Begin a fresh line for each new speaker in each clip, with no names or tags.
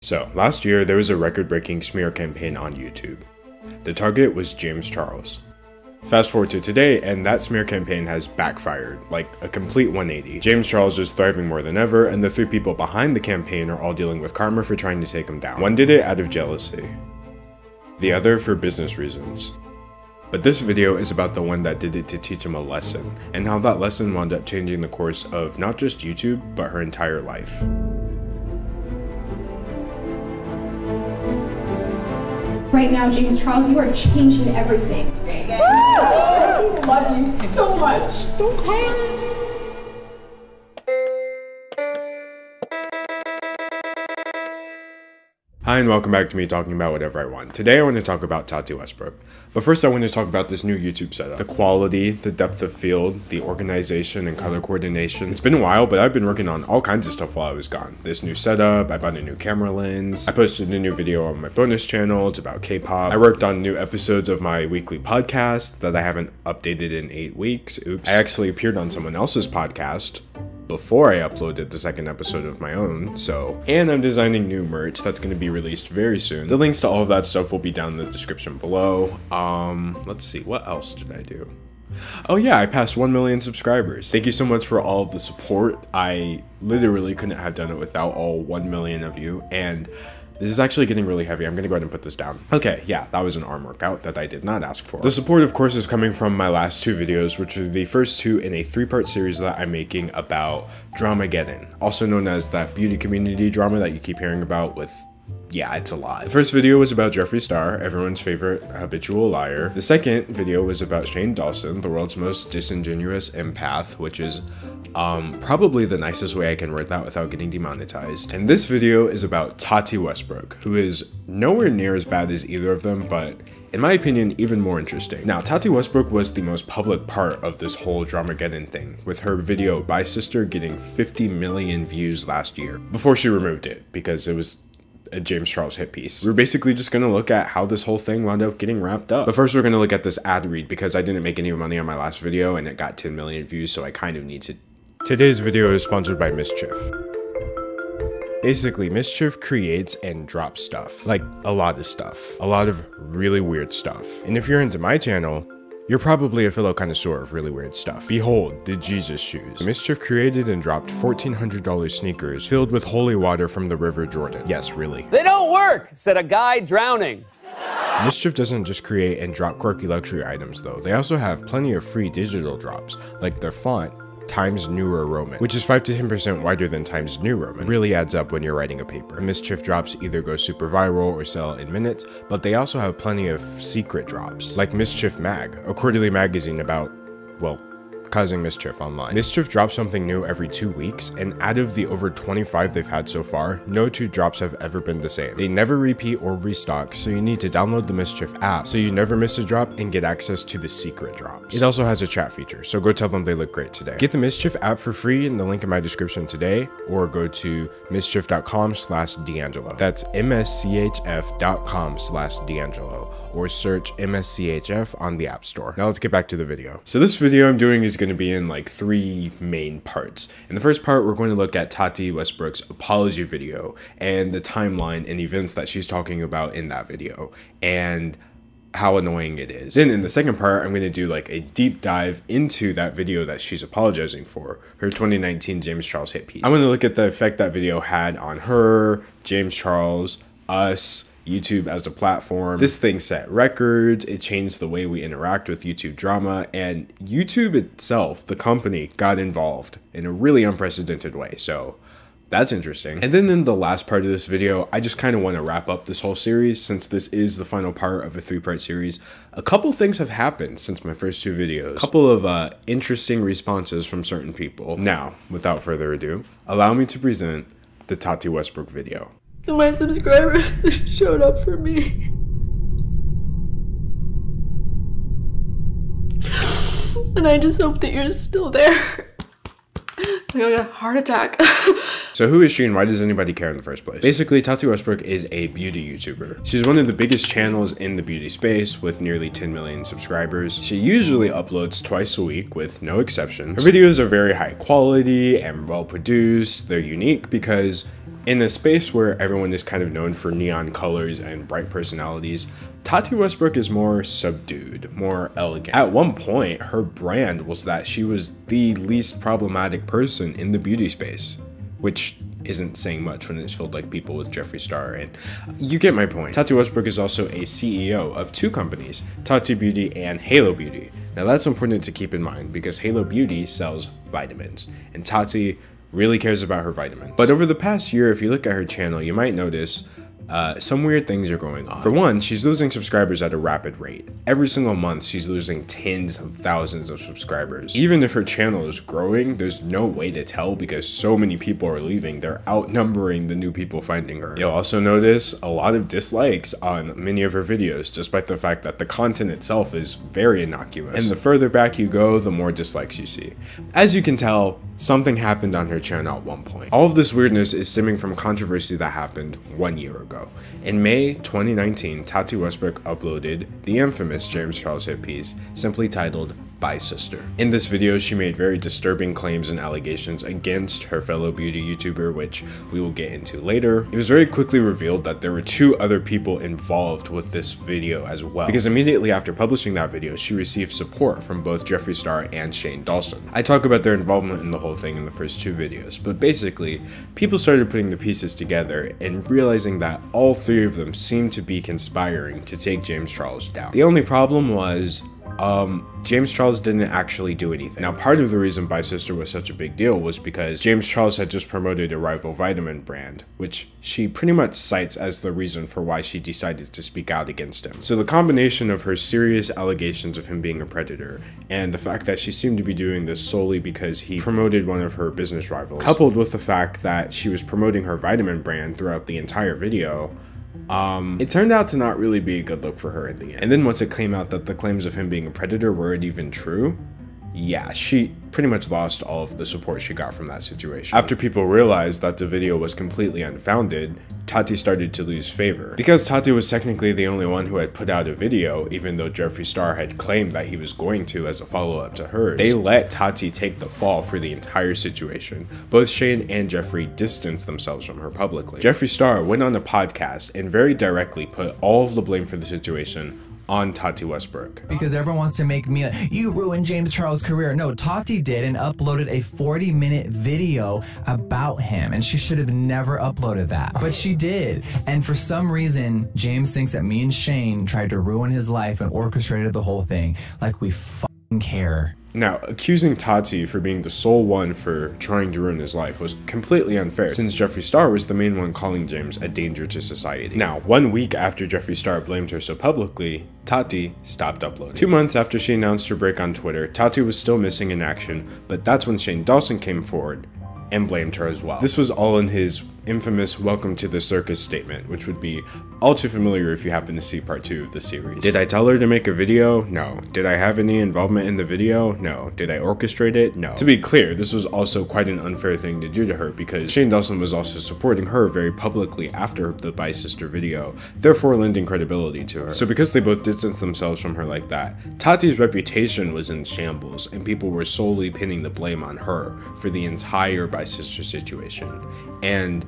So, last year there was a record-breaking smear campaign on YouTube. The target was James Charles. Fast forward to today, and that smear campaign has backfired, like a complete 180. James Charles is thriving more than ever, and the three people behind the campaign are all dealing with karma for trying to take him down. One did it out of jealousy, the other for business reasons. But this video is about the one that did it to teach him a lesson, and how that lesson wound up changing the course of not just YouTube, but her entire life.
Right now, James Charles, you are changing everything. I love you so much. Don't cry.
Hi and welcome back to me talking about whatever I want. Today I want to talk about Tati Westbrook. But first I want to talk about this new YouTube setup. The quality, the depth of field, the organization and color coordination. It's been a while, but I've been working on all kinds of stuff while I was gone. This new setup, I bought a new camera lens, I posted a new video on my bonus channel, it's about K-pop. I worked on new episodes of my weekly podcast that I haven't updated in 8 weeks. Oops. I actually appeared on someone else's podcast before I uploaded the second episode of my own, and I'm designing new merch that's going to be released very soon. The links to all of that stuff will be down in the description below. Let's see, what else did I do? Oh yeah, I passed 1 million subscribers. Thank you so much for all of the support. I literally couldn't have done it without all 1 million of you, and this is actually getting really heavy. I'm gonna go ahead and put this down. Okay, yeah, that was an arm workout that I did not ask for. The support, of course, is coming from my last 2 videos, which are the first 2 in a 3-part series that I'm making about Dramageddon, also known as that beauty community drama that you keep hearing about with, yeah, it's a lot. The first video was about Jeffree Star, everyone's favorite habitual liar. The second video was about Shane Dawson, the world's most disingenuous empath, which is probably the nicest way I can word that without getting demonetized. And this video is about Tati Westbrook, who is nowhere near as bad as either of them, but in my opinion, even more interesting. Now, Tati Westbrook was the most public part of this whole Dramageddon thing, with her video Bye Sister getting 50 million views last year, before she removed it, because it was a James Charles hit piece. We're basically just gonna look at how this whole thing wound up getting wrapped up. But first we're gonna look at this ad read, because I didn't make any money on my last video and it got 10 million views, so I kind of need to. Today's video is sponsored by Mischief. Basically, Mischief creates and drops stuff. Like, a lot of stuff. A lot of really weird stuff. And if you're into my channel, you're probably a fellow connoisseur of really weird stuff. Behold, the Jesus shoes. Mischief created and dropped $1,400 sneakers filled with holy water from the River Jordan. Yes, really.
They don't work, said a guy drowning.
Mischief doesn't just create and drop quirky luxury items though. They also have plenty of free digital drops, like their font, Times Newer Roman, which is 5 to 10% wider than Times New Roman. It really adds up when you're writing a paper. Mischief drops either go super viral or sell in minutes, but they also have plenty of secret drops, like Mischief Mag, a quarterly magazine about, well, causing mischief online. Mischief drops something new every 2 weeks, and out of the over 25 they've had so far, no 2 drops have ever been the same. They never repeat or restock, so you need to download the Mischief app so you never miss a drop and get access to the secret drops. It also has a chat feature, so go tell them they look great today. Get the Mischief app for free in the link in my description today, or go to mischief.com/D'Angelo. That's mschf.com/D'Angelo, or search MSCHF on the App Store. Now let's get back to the video. So this video I'm doing is going to be in like 3 main parts. In the first part, we're going to look at Tati Westbrook's apology video and the timeline and events that she's talking about in that video and how annoying it is. Then in the second part, I'm going to do like a deep dive into that video that she's apologizing for, her 2019 James Charles hit piece. I'm going to look at the effect that video had on her, James Charles, us, YouTube as a platform. This thing set records, it changed the way we interact with YouTube drama, and YouTube itself, the company, got involved in a really unprecedented way, so that's interesting. And then in the last part of this video, I just kind of want to wrap up this whole series, since this is the final part of a 3-part series. A couple things have happened since my first 2 videos. A couple of interesting responses from certain people. Now, without further ado, allow me to present the Tati Westbrook video.
So my subscribers showed up for me. And I just hope that you're still there. I got a heart attack.
So who is she and why does anybody care in the first place? Basically, Tati Westbrook is a beauty YouTuber. She's one of the biggest channels in the beauty space with nearly 10 million subscribers. She usually uploads twice a week with no exceptions. Her videos are very high quality and well produced. They're unique because In a space where everyone is kind of known for neon colors and bright personalities, Tati Westbrook is more subdued, more elegant. At one point, her brand was that she was the least problematic person in the beauty space, which isn't saying much when it's filled like people with Jeffree Star, and you get my point. Tati Westbrook is also a CEO of 2 companies, Tati Beauty and Halo Beauty. Now that's important to keep in mind because Halo Beauty sells vitamins, and Tati really cares about her vitamins. But over the past year, if you look at her channel, you might notice some weird things are going on. For one, she's losing subscribers at a rapid rate. Every single month, she's losing tens of thousands of subscribers. Even if her channel is growing, there's no way to tell because so many people are leaving. They're outnumbering the new people finding her. You'll also notice a lot of dislikes on many of her videos, despite the fact that the content itself is very innocuous. And the further back you go, the more dislikes you see. As you can tell, something happened on her channel at one point. All of this weirdness is stemming from controversy that happened 1 year ago. In May 2019, Tati Westbrook uploaded the infamous James Charles hit piece, simply titled "Bye Sister." In this video, she made very disturbing claims and allegations against her fellow beauty YouTuber, which we will get into later. It was very quickly revealed that there were 2 other people involved with this video as well, because immediately after publishing that video, she received support from both Jeffree Star and Shane Dawson. I talk about their involvement in the whole thing in the first 2 videos, but basically, people started putting the pieces together and realizing that all 3 of them seemed to be conspiring to take James Charles down. The only problem was James Charles didn't actually do anything. Now, part of the reason Bye Sister was such a big deal was because James Charles had just promoted a rival vitamin brand, which she pretty much cites as the reason for why she decided to speak out against him. So the combination of her serious allegations of him being a predator and the fact that she seemed to be doing this solely because he promoted one of her business rivals, coupled with the fact that she was promoting her vitamin brand throughout the entire video, it turned out to not really be a good look for her in the end. And then once it came out that the claims of him being a predator weren't even true, yeah, she pretty much lost all of the support she got from that situation. After people realized that the video was completely unfounded, Tati started to lose favor. Because Tati was technically the only one who had put out a video, even though Jeffree Star had claimed that he was going to as a follow-up to hers, they let Tati take the fall for the entire situation. Both Shane and Jeffree distanced themselves from her publicly. Jeffree Star went on a podcast and very directly put all of the blame for the situation on Tati Westbrook.
Because everyone wants to make me you ruined James Charles' career. No, Tati did and uploaded a 40-minute video about him, and she should have never uploaded that. But she did. And for some reason, James thinks that me and Shane tried to ruin his life and orchestrated the whole thing. Like we fucking care.
Now, accusing Tati for being the sole one for trying to ruin his life was completely unfair, since Jeffree Star was the main one calling James a danger to society. Now, 1 week after Jeffree Star blamed her so publicly, Tati stopped uploading. 2 months after she announced her break on Twitter, Tati was still missing in action, but that's when Shane Dawson came forward and blamed her as well. This was all in his infamous "Welcome to the Circus" statement, which would be all too familiar if you happen to see part 2 of the series. Did I tell her to make a video? No. Did I have any involvement in the video? No. Did I orchestrate it? No. To be clear, this was also quite an unfair thing to do to her because Shane Dawson was also supporting her very publicly after the Bye Sister video, therefore lending credibility to her. So because they both distanced themselves from her like that, Tati's reputation was in shambles and people were solely pinning the blame on her for the entire Bye Sister situation. And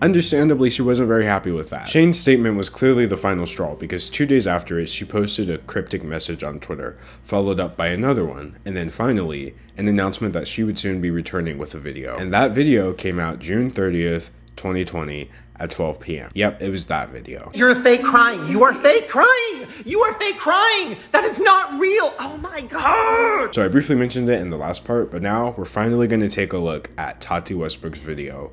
understandably, she wasn't very happy with that. Shane's statement was clearly the final straw because 2 days after it, she posted a cryptic message on Twitter, followed up by another one, and then finally, an announcement that she would soon be returning with a video. And that video came out June 30th, 2020 at 12 p.m. Yep, it was that video.
You're fake crying. You are fake crying. You are fake crying. That is not real. Oh my God.
So I briefly mentioned it in the last part, but now we're finally going to take a look at Tati Westbrook's video,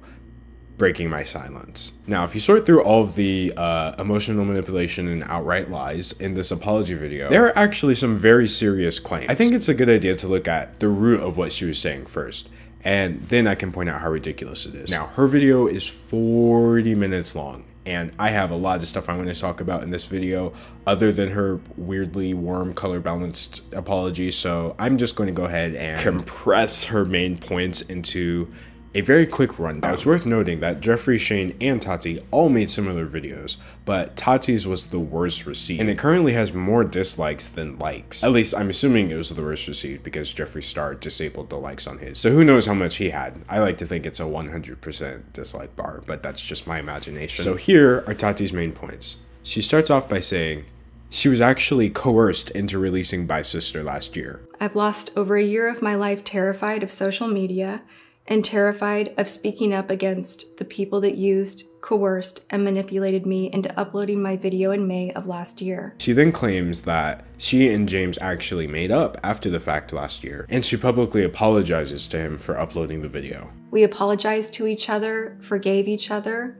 Breaking My Silence. Now, if you sort through all of the emotional manipulation and outright lies in this apology video, there are actually some very serious claims. I think it's a good idea to look at the root of what she was saying first, and then I can point out how ridiculous it is. Now, her video is 40 minutes long, and I have a lot of stuff I want to talk about in this video other than her weirdly warm color balanced apology, so I'm just going to go ahead and compress her main points into A very quick rundown. It's worth noting that Jeffree, Shane, and Tati all made similar videos, but Tati's was the worst received, and it currently has more dislikes than likes. At least I'm assuming it was the worst received because Jeffree Star disabled the likes on his. So who knows how much he had. I like to think it's a 100% dislike bar, but that's just my imagination. So here are Tati's main points. She starts off by saying, she was actually coerced into releasing By Sister last year.
I've lost over a year of my life terrified of social media and terrified of speaking up against the people that used, coerced, and manipulated me into uploading my video in May of last year.
She then claims that she and James actually made up after the fact last year, and she publicly apologizes to him for uploading the video.
We apologized to each other, forgave each other,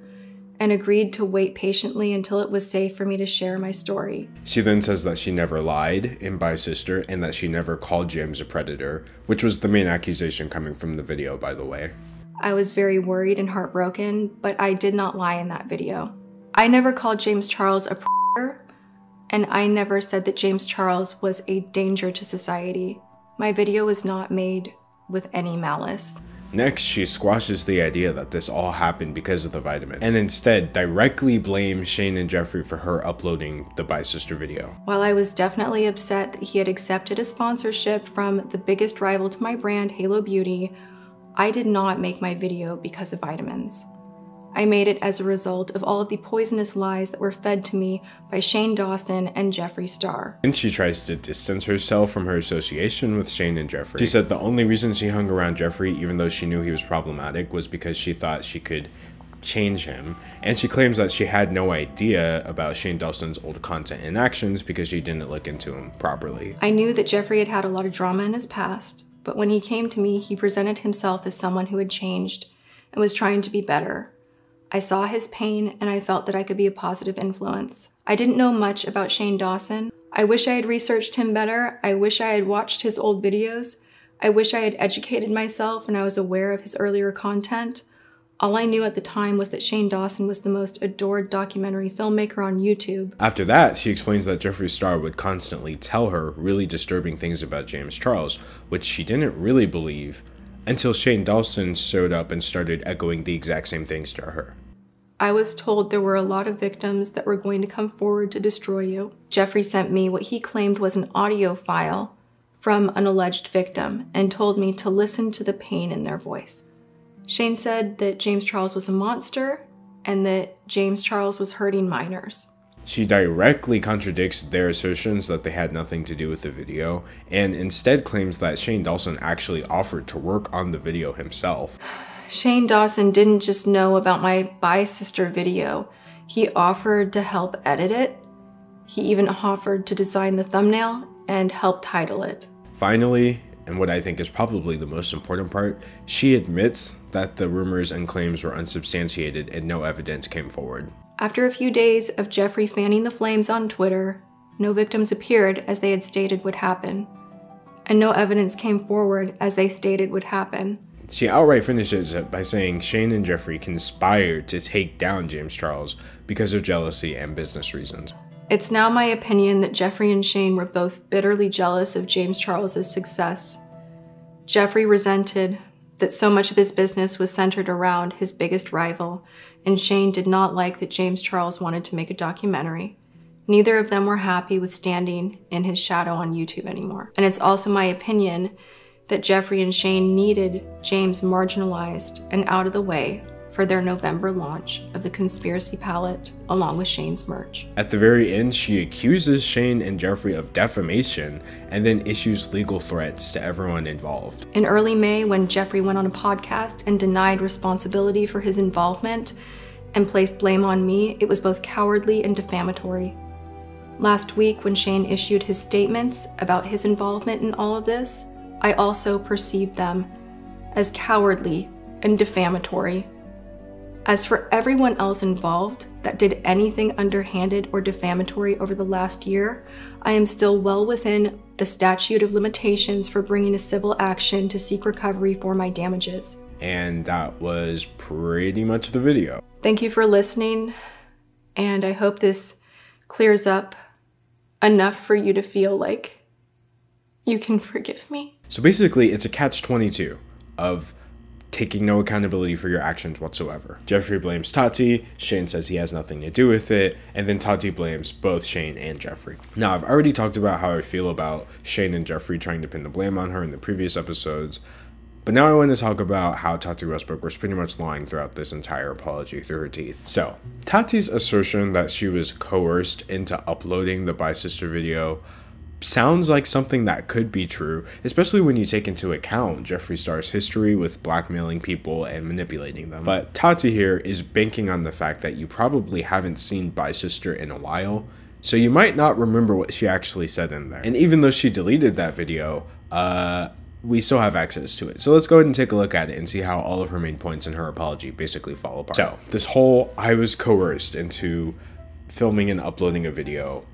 and agreed to wait patiently until it was safe for me to share my story.
She then says that she never lied in By Sister and that she never called James a predator, which was the main accusation coming from the video, by the way.
I was very worried and heartbroken, but I did not lie in that video. I never called James Charles a predator, and I never said that James Charles was a danger to society. My video was not made with any malice.
Next, she squashes the idea that this all happened because of the vitamins, and instead directly blames Shane and Jeffree for her uploading the By Sister video.
While I was definitely upset that he had accepted a sponsorship from the biggest rival to my brand, Halo Beauty, I did not make my video because of vitamins. I made it as a result of all of the poisonous lies that were fed to me by Shane Dawson and Jeffree Star.
And she tries to distance herself from her association with Shane and Jeffree. She said the only reason she hung around Jeffree, even though she knew he was problematic, was because she thought she could change him. And she claims that she had no idea about Shane Dawson's old content and actions because she didn't look into him properly.
I knew that Jeffree had had a lot of drama in his past, but when he came to me, he presented himself as someone who had changed and was trying to be better. I saw his pain and I felt that I could be a positive influence. I didn't know much about Shane Dawson. I wish I had researched him better. I wish I had watched his old videos. I wish I had educated myself and I was aware of his earlier content. All I knew at the time was that Shane Dawson was the most adored documentary filmmaker on YouTube.
After that, she explains that Jeffree Star would constantly tell her really disturbing things about James Charles, which she didn't really believe until Shane Dawson showed up and started echoing the exact same things to her.
I was told there were a lot of victims that were going to come forward to destroy you. Jeffree sent me what he claimed was an audio file from an alleged victim and told me to listen to the pain in their voice. Shane said that James Charles was a monster and that James Charles was hurting minors.
She directly contradicts their assertions that they had nothing to do with the video, and instead claims that Shane Dawson actually offered to work on the video himself.
Shane Dawson didn't just know about my By Sister video. He offered to help edit it. He even offered to design the thumbnail and help title it.
Finally, and what I think is probably the most important part, she admits that the rumors and claims were unsubstantiated and no evidence came forward.
After a few days of Jeffree fanning the flames on Twitter, no victims appeared as they had stated would happen, and no evidence came forward as they stated would happen.
She outright finishes it by saying Shane and Jeffree conspired to take down James Charles because of jealousy and business reasons.
It's now my opinion that Jeffree and Shane were both bitterly jealous of James Charles's success. Jeffree resented that so much of his business was centered around his biggest rival, and Shane did not like that James Charles wanted to make a documentary. Neither of them were happy with standing in his shadow on YouTube anymore. And it's also my opinion that Jeffree and Shane needed James marginalized and out of the way for their November launch of the Conspiracy Palette along with Shane's merch.
At the very end, she accuses Shane and Jeffree of defamation and then issues legal threats to everyone involved.
In early May, when Jeffree went on a podcast and denied responsibility for his involvement and placed blame on me, it was both cowardly and defamatory. Last week, when Shane issued his statements about his involvement in all of this, I also perceived them as cowardly and defamatory. As for everyone else involved that did anything underhanded or defamatory over the last year, I am still well within the statute of limitations for bringing a civil action to seek recovery for my damages.
And that was pretty much the video.
Thank you for listening, and I hope this clears up enough for you to feel like you can forgive me.
So basically, it's a catch-22 of taking no accountability for your actions whatsoever. Jeffree blames Tati, Shane says he has nothing to do with it, and then Tati blames both Shane and Jeffree. Now, I've already talked about how I feel about Shane and Jeffree trying to pin the blame on her in the previous episodes, but now I want to talk about how Tati Westbrook was pretty much lying throughout this entire apology through her teeth. So, Tati's assertion that she was coerced into uploading the Bi Sister video sounds like something that could be true, especially when you take into account Jeffree Star's history with blackmailing people and manipulating them. But Tati here is banking on the fact that you probably haven't seen Bi Sister in a while, so you might not remember what she actually said in there. And even though she deleted that video, we still have access to it. So let's go ahead and take a look at it and see how all of her main points in her apology basically fall apart. So this whole I was coerced into filming and uploading a video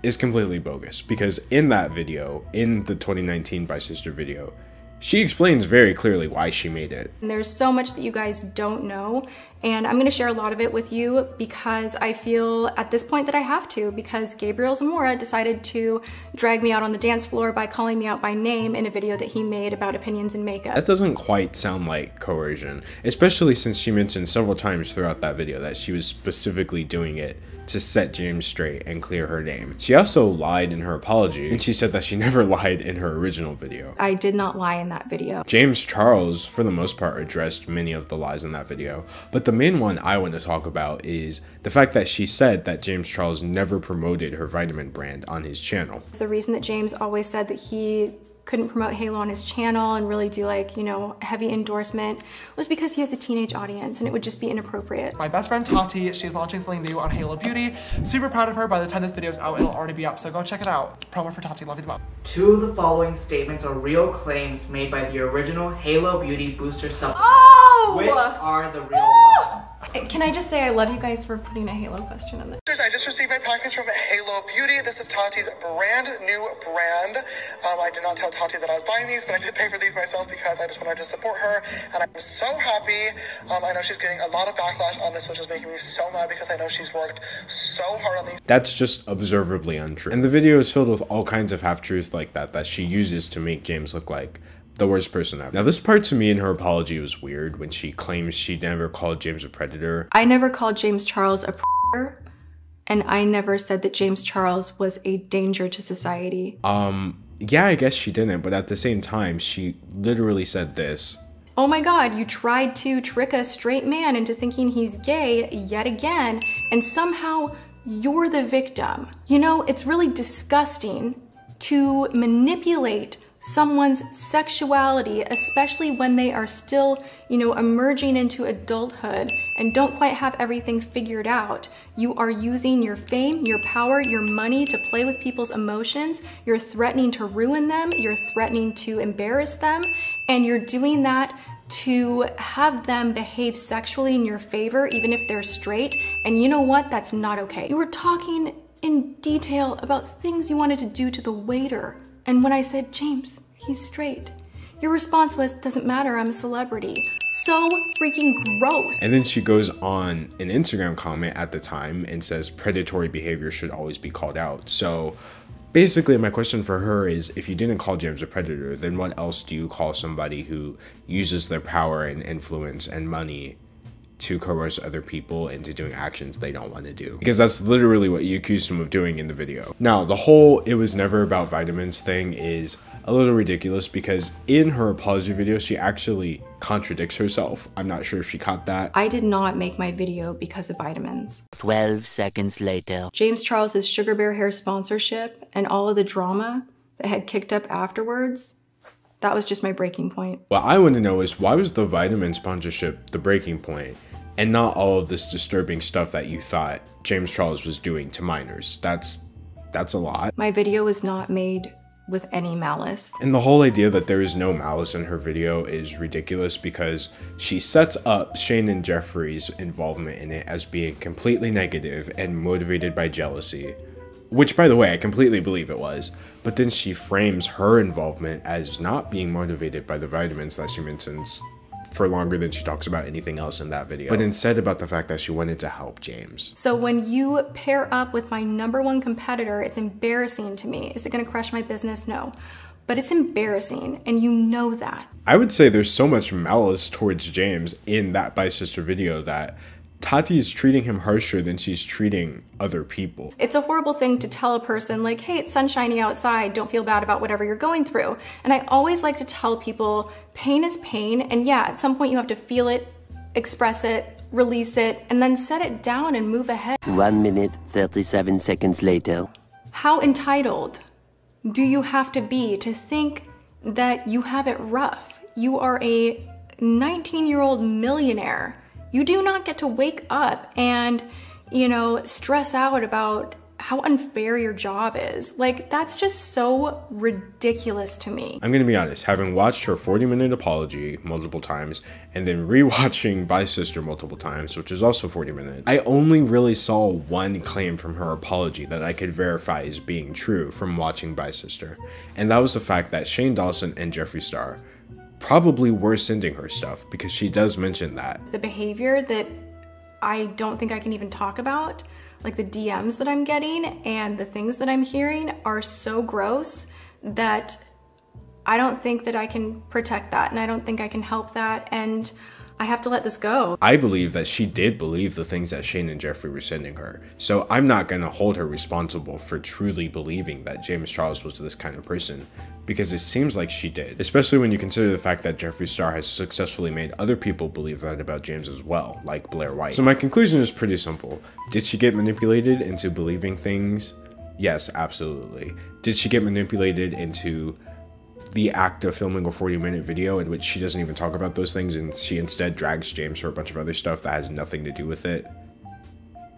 is completely bogus, because in that video, in the 2019 Bi Sister video, she explains very clearly why she made it.
And there's so much that you guys don't know, and I'm gonna share a lot of it with you because I feel at this point that I have to, because Gabriel Zamora decided to drag me out on the dance floor by calling me out by name in a video that he made about opinions in makeup.
That doesn't quite sound like coercion, especially since she mentioned several times throughout that video that she was specifically doing it to set James straight and clear her name. She also lied in her apology, and she said that she never lied in her original video.
I did not lie in that video.
James Charles, for the most part, addressed many of the lies in that video, but the main one I want to talk about is the fact that she said that James Charles never promoted her vitamin brand on his channel.
The reason that James always said that he couldn't promote Halo on his channel and really do, like, you know, heavy endorsement was because he has a teenage audience and it would just be inappropriate.
My best friend Tati, she's launching something new on Halo Beauty. Super proud of her. By the time this video is out, it'll already be up, so go check it out. Promo for Tati, love you the most.
Two of the following statements are real claims made by the original Halo Beauty booster supplement.
Oh!
Which are the real ones?
Can I just say I love you guys for putting a Halo question in there.
I just received my package from Halo Beauty. This is Tati's brand new brand. I did not tell Tati that I was buying these, but I did pay for these myself because I just wanted to support her, and I'm so happy. I know she's getting a lot of backlash on this, which is making me so mad because I know she's worked so hard on these.
That's just observably untrue. And the video is filled with all kinds of half-truths like that she uses to make James look like the worst person ever. Now, this part to me in her apology was weird when she claims she never called James a predator.
I never called James Charles a predator, and I never said that James Charles was a danger to society.
Yeah, I guess she didn't, but at the same time, she literally said this.
Oh my God, you tried to trick a straight man into thinking he's gay yet again, and somehow you're the victim. You know, it's really disgusting to manipulate someone's sexuality, especially when they are still, you know, emerging into adulthood and don't quite have everything figured out. You are using your fame, your power, your money to play with people's emotions. You're threatening to ruin them. You're threatening to embarrass them. And you're doing that to have them behave sexually in your favor, even if they're straight. And you know what? That's not okay. You were talking in detail about things you wanted to do to the waiter. And when I said, James, he's straight, your response was, doesn't matter, I'm a celebrity. So freaking gross.
And then she goes on an Instagram comment at the time and says predatory behavior should always be called out. So basically my question for her is, if you didn't call James a predator, then what else do you call somebody who uses their power and influence and money to coerce other people into doing actions they don't want to do? Because that's literally what you accused him of doing in the video. Now, the whole "it was never about vitamins" thing is a little ridiculous because in her apology video, she actually contradicts herself. I'm not sure if she caught that.
I did not make my video because of vitamins.
12 seconds later.
James Charles's Sugar Bear Hair sponsorship and all of the drama that had kicked up afterwards, that was just my breaking point.
What I want to know is, why was the vitamin sponsorship the breaking point and not all of this disturbing stuff that you thought James Charles was doing to minors? That's a lot.
My video was not made with any malice.
And the whole idea that there is no malice in her video is ridiculous because she sets up Shane and Jeffree's involvement in it as being completely negative and motivated by jealousy. Which, by the way, I completely believe it was. But then she frames her involvement as not being motivated by the vitamins that she mentions for longer than she talks about anything else in that video. But instead about the fact that she wanted to help James.
So when you pair up with my #1 competitor, it's embarrassing to me. Is it gonna crush my business? No. but it's embarrassing, and you know that.
I would say there's so much malice towards James in that By Sister video that Tati is treating him harsher than she's treating other people.
It's a horrible thing to tell a person like, hey, it's sunshiny outside, don't feel bad about whatever you're going through. And I always like to tell people pain is pain, and yeah, at some point you have to feel it, express it, release it, and then set it down and move ahead.
1 minute, 37 seconds later.
How entitled do you have to be to think that you have it rough? You are a 19-year-old millionaire. You do not get to wake up and, stress out about how unfair your job is. Like, that's just so ridiculous to me.
I'm gonna be honest, having watched her 40-minute apology multiple times and then rewatching By Sister multiple times, which is also 40 minutes, I only really saw one claim from her apology that I could verify as being true from watching By Sister. And that was the fact that Shane Dawson and Jeffree Star probably were sending her stuff, because she does mention that.
The behavior that I don't think I can even talk about, like the DMs that I'm getting and the things that I'm hearing, are so gross that I don't think that I can protect that, and I don't think I can help that, and I have to let this go.
I believe that she did believe the things that Shane and Jeffree were sending her, so I'm not gonna hold her responsible for truly believing that James Charles was this kind of person, because it seems like she did, especially when you consider the fact that Jeffree Star has successfully made other people believe that about James as well, like Blair White. So my conclusion is pretty simple. Did she get manipulated into believing things? Yes, absolutely. Did she get manipulated into the act of filming a 40-minute video in which she doesn't even talk about those things and she instead drags James for a bunch of other stuff that has nothing to do with it?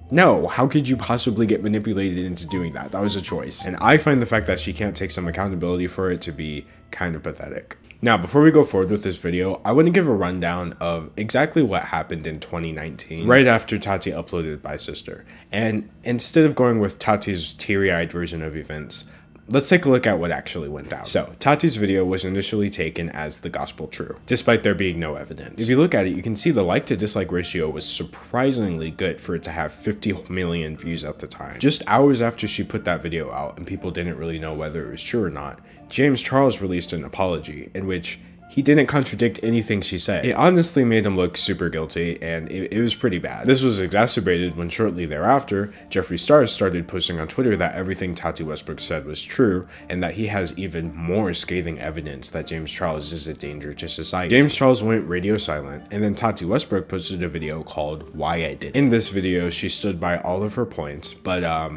No, how could you possibly get manipulated into doing that? That was a choice. And I find the fact that she can't take some accountability for it to be kind of pathetic. Now, before we go forward with this video, I want to give a rundown of exactly what happened in 2019, right after Tati uploaded By Sister. And instead of going with Tati's teary-eyed version of events, let's take a look at what actually went down. So, Tati's video was initially taken as the gospel true, despite there being no evidence. If you look at it, you can see the like to dislike ratio was surprisingly good for it to have 50 million views at the time. Just hours after she put that video out and people didn't really know whether it was true or not, James Charles released an apology in which he didn't contradict anything she said. It honestly made him look super guilty, and it was pretty bad. This was exacerbated when shortly thereafter, Jeffree Star started posting on Twitter that everything Tati Westbrook said was true, and that he has even more scathing evidence that James Charles is a danger to society. James Charles went radio silent, and then Tati Westbrook posted a video called Why I Did It. In this video, she stood by all of her points, but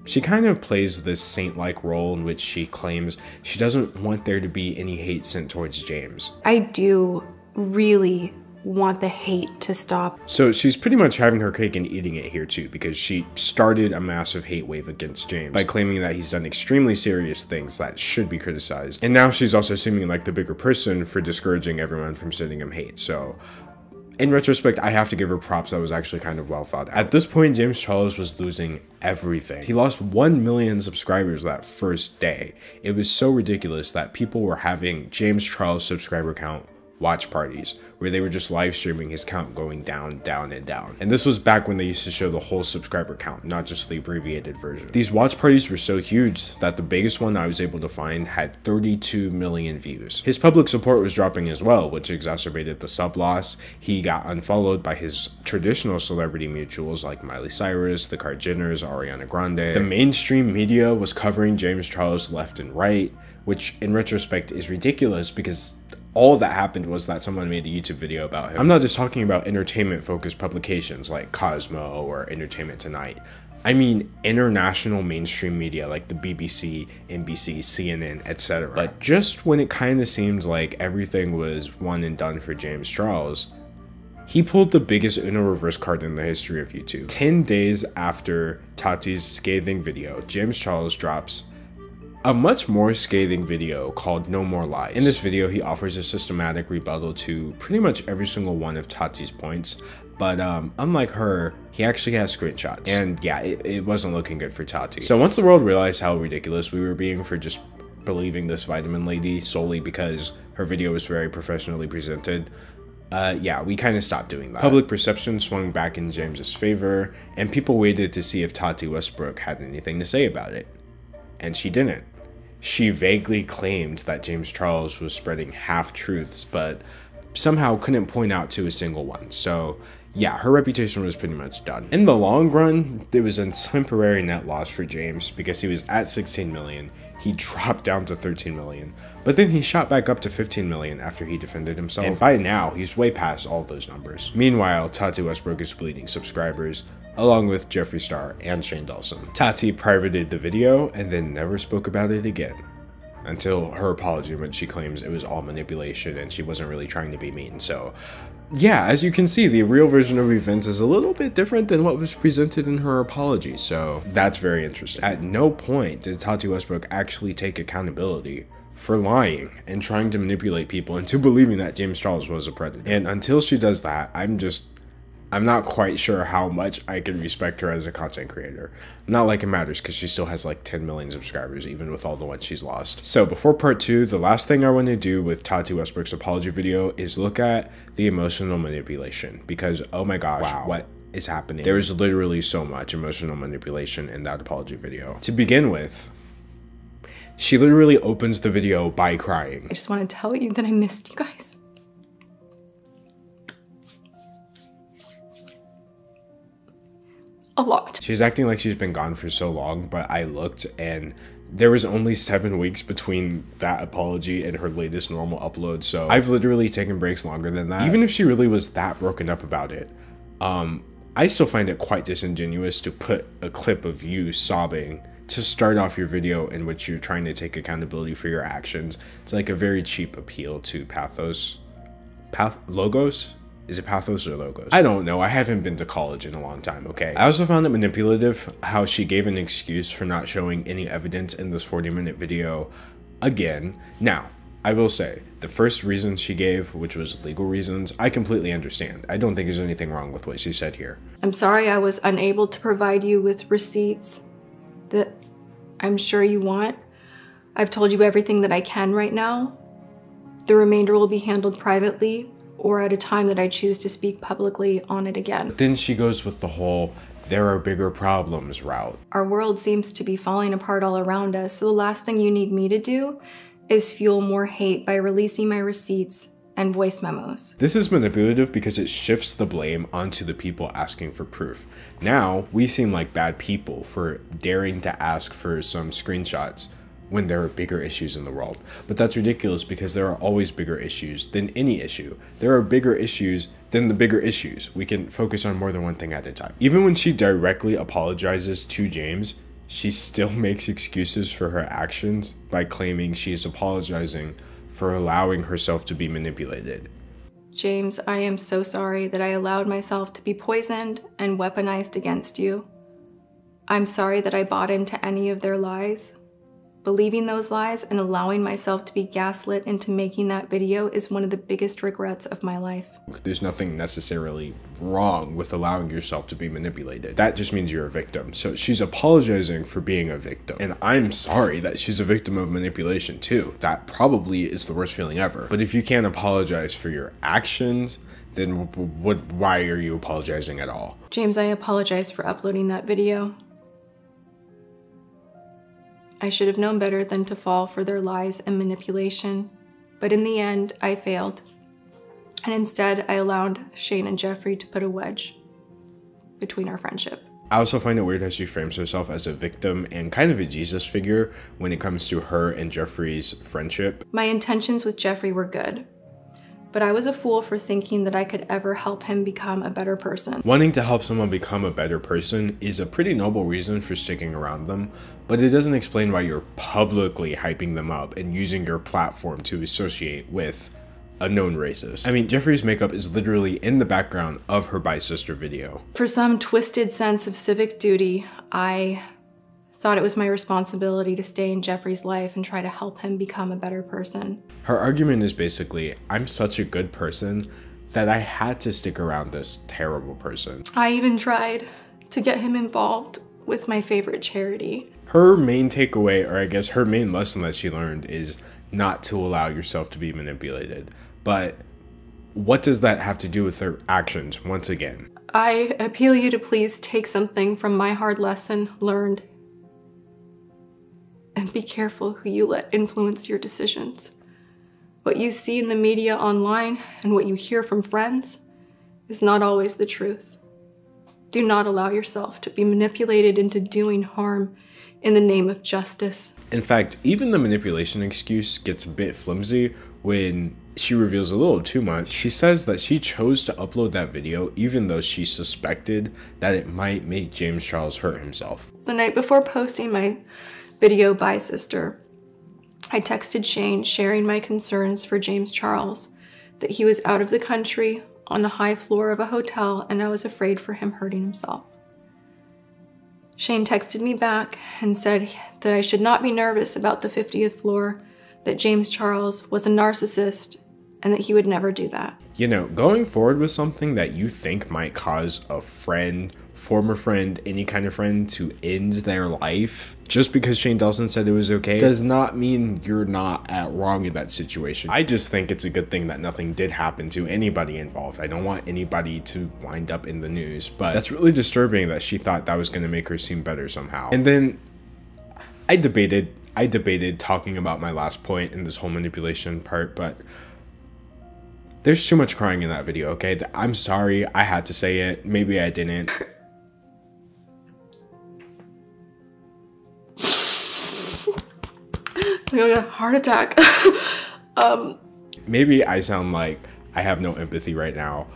she kind of plays this saint-like role in which she claims she doesn't want there to be any hate sent towards James.
I do really want the hate to stop.
So she's pretty much having her cake and eating it here too, because she started a massive hate wave against James by claiming that he's done extremely serious things that should be criticized. And now she's also seeming like the bigger person for discouraging everyone from sending him hate. So in retrospect, I have to give her props. That was actually kind of well thought out. At this point, James Charles was losing everything. He lost 1 million subscribers that first day. It was so ridiculous that people were having James Charles' subscriber count watch parties, where they were just live streaming his count going down, down, and down. And this was back when they used to show the whole subscriber count, not just the abbreviated version. These watch parties were so huge that the biggest one I was able to find had 32 million views. His public support was dropping as well, which exacerbated the sub loss. He got unfollowed by his traditional celebrity mutuals like Miley Cyrus, the Kardashians, Ariana Grande. The mainstream media was covering James Charles left and right, which in retrospect is ridiculous because all that happened was that someone made a YouTube video about him. I'm not just talking about entertainment-focused publications like Cosmo or Entertainment Tonight. I mean international mainstream media like the BBC, NBC, CNN, etc. But just when it kind of seemed like everything was one and done for James Charles, he pulled the biggest Uno reverse card in the history of YouTube. 10 days after Tati's scathing video, James Charles drops a much more scathing video called No More Lies. In this video, he offers a systematic rebuttal to pretty much every single one of Tati's points, but unlike her, he actually has screenshots. And yeah, it wasn't looking good for Tati. So once the world realized how ridiculous we were being for just believing this vitamin lady solely because her video was very professionally presented, yeah, we kind of stopped doing that. Public perception swung back in James's favor, and people waited to see if Tati Westbrook had anything to say about it. And she didn't. She vaguely claimed that James Charles was spreading half-truths, but somehow couldn't point out to a single one. So yeah, her reputation was pretty much done. In the long run, there was a temporary net loss for James because he was at 16 million. He dropped down to 13 million, but then he shot back up to 15 million after he defended himself. And by now, he's way past all those numbers. Meanwhile, Tati Westbrook is bleeding subscribers, along with Jeffree Star and Shane Dawson. Tati privated the video and then never spoke about it again, until her apology when she claims it was all manipulation and she wasn't really trying to be mean. So yeah, as you can see, the real version of events is a little bit different than what was presented in her apology, so that's very interesting. At no point did Tati Westbrook actually take accountability for lying and trying to manipulate people into believing that James Charles was a predator. And until she does that, I'm not quite sure how much I can respect her as a content creator. Not like it matters, because she still has like 10 million subscribers, even with all the ones she's lost. So before part 2, the last thing I want to do with Tati Westbrook's apology video is look at the emotional manipulation, because oh my gosh, wow, what is happening? There is literally so much emotional manipulation in that apology video. To begin with, she literally opens the video by crying.
I just want to tell you that I missed you guys. A lot.
She's acting like she's been gone for so long, but I looked and there was only 7 weeks between that apology and her latest normal upload, so I've literally taken breaks longer than that. Even if she really was that broken up about it, I still find it quite disingenuous to put a clip of you sobbing to start off your video in which you're trying to take accountability for your actions. It's like a very cheap appeal to pathos. Logos? Is it pathos or logos? I don't know. I haven't been to college in a long time, okay? I also found it manipulative how she gave an excuse for not showing any evidence in this 40-minute video again. Now, I will say, the first reason she gave, which was legal reasons, I completely understand. I don't think there's anything wrong with what she said here.
I'm sorry I was unable to provide you with receipts that I'm sure you want. I've told you everything that I can right now. The remainder will be handled privately, or at a time that I choose to speak publicly on it again.
Then she goes with the whole, there are bigger problems route.
Our world seems to be falling apart all around us, so the last thing you need me to do is fuel more hate by releasing my receipts and voice memos.
This is manipulative because it shifts the blame onto the people asking for proof. Now, we seem like bad people for daring to ask for some screenshots when there are bigger issues in the world. But that's ridiculous because there are always bigger issues than any issue. There are bigger issues than the bigger issues. We can focus on more than one thing at a time. Even when she directly apologizes to James, she still makes excuses for her actions by claiming she is apologizing for allowing herself to be manipulated.
James, I am so sorry that I allowed myself to be poisoned and weaponized against you. I'm sorry that I bought into any of their lies. Believing those lies and allowing myself to be gaslit into making that video is one of the biggest regrets of my life.
There's nothing necessarily wrong with allowing yourself to be manipulated. That just means you're a victim. So she's apologizing for being a victim. And I'm sorry that she's a victim of manipulation too. That probably is the worst feeling ever. But if you can't apologize for your actions, then why are you apologizing at all?
James, I apologize for uploading that video. I should have known better than to fall for their lies and manipulation, but in the end, I failed. And instead, I allowed Shane and Jeffree to put a wedge between our friendship.
I also find it weird how she frames herself as a victim and kind of a Jesus figure when it comes to her and Jeffree's friendship.
My intentions with Jeffree were good, but I was a fool for thinking that I could ever help him become a better person.
Wanting to help someone become a better person is a pretty noble reason for sticking around them, but it doesn't explain why you're publicly hyping them up and using your platform to associate with a known racist. I mean, Jeffree's makeup is literally in the background of her Bye Sister video.
For some twisted sense of civic duty, I thought it was my responsibility to stay in Jeffree's life and try to help him become a better person.
Her argument is basically, I'm such a good person that I had to stick around this terrible person.
I even tried to get him involved with my favorite charity.
Her main takeaway, or I guess her main lesson that she learned, is not to allow yourself to be manipulated. But what does that have to do with her actions once again?
I appeal you to please take something from my hard lesson learned and be careful who you let influence your decisions. What you see in the media online and what you hear from friends is not always the truth. Do not allow yourself to be manipulated into doing harm in the name of justice.
In fact, even the manipulation excuse gets a bit flimsy when she reveals a little too much. She says that she chose to upload that video even though she suspected that it might make James Charles hurt himself.
The night before posting my video, Bye Sister, I texted Shane sharing my concerns for James Charles, that he was out of the country on the high floor of a hotel and I was afraid for him hurting himself. Shane texted me back and said that I should not be nervous about the 50th floor, that James Charles was a narcissist and that he would never do that.
You know, going forward with something that you think might cause a friend, former friend, any kind of friend to end their life, just because Shane Dawson said it was okay, does not mean you're not at wrong in that situation. I just think it's a good thing that nothing did happen to anybody involved. I don't want anybody to wind up in the news, but that's really disturbing that she thought that was going to make her seem better somehow. And then I debated talking about my last point in this whole manipulation part, but there's too much crying in that video, okay? I'm sorry, I had to say it. Maybe I didn't.
I got a heart attack.
Maybe I sound like I have no empathy right now.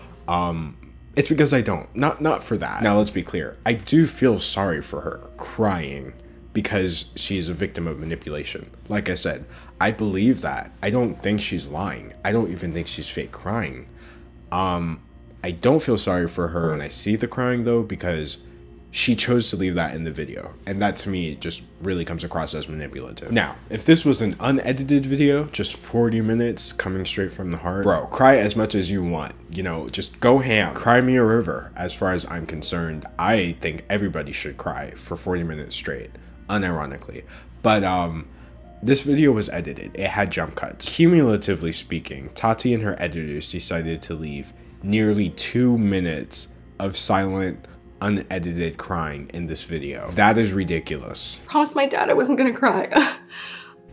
It's because I don't. Not for that. Now let's be clear. I do feel sorry for her crying because she's a victim of manipulation. Like I said, I believe that. I don't think she's lying. I don't even think she's fake crying. I don't feel sorry for her when I see the crying though, because she chose to leave that in the video. And that to me just really comes across as manipulative. Now, if this was an unedited video, just 40 minutes coming straight from the heart, bro, cry as much as you want. You know, just go ham. Cry me a river. As far as I'm concerned, I think everybody should cry for 40 minutes straight, unironically. But this video was edited. It had jump cuts. Cumulatively speaking, Tati and her editors decided to leave nearly 2 minutes of silent, unedited crying in this video. That is ridiculous.
I promised my dad I wasn't gonna cry.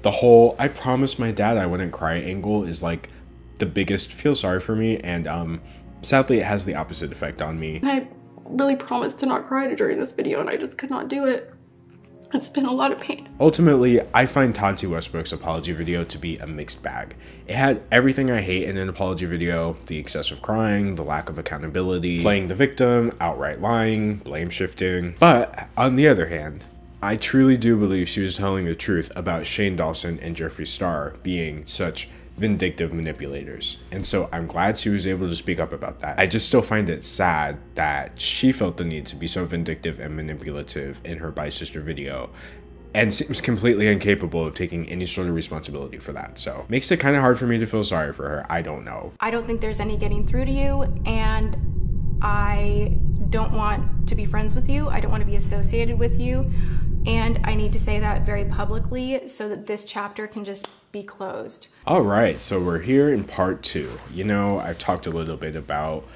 The whole I promised my dad I wouldn't cry angle is like the biggest feel sorry for me, and sadly it has the opposite effect on me.
I really promised to not cry during this video and I just could not do it. It's been a lot of pain.
Ultimately, I find Tati Westbrook's apology video to be a mixed bag. It had everything I hate in an apology video: the excessive crying, the lack of accountability, playing the victim, outright lying, blame shifting. But on the other hand, I truly do believe she was telling the truth about Shane Dawson and Jeffree Star being such vindictive manipulators, and so I'm glad she was able to speak up about that. I just still find it sad that she felt the need to be so vindictive and manipulative in her Bye Sister video and seems completely incapable of taking any sort of responsibility for that. So makes it kind of hard for me to feel sorry for her. I don't know.
I don't think there's any getting through to you, and I don't want to be friends with you. I don't want to be associated with you. And I need to say that very publicly so that this chapter can just be closed. All
right, so we're here in part 2. You know, I've talked a little bit about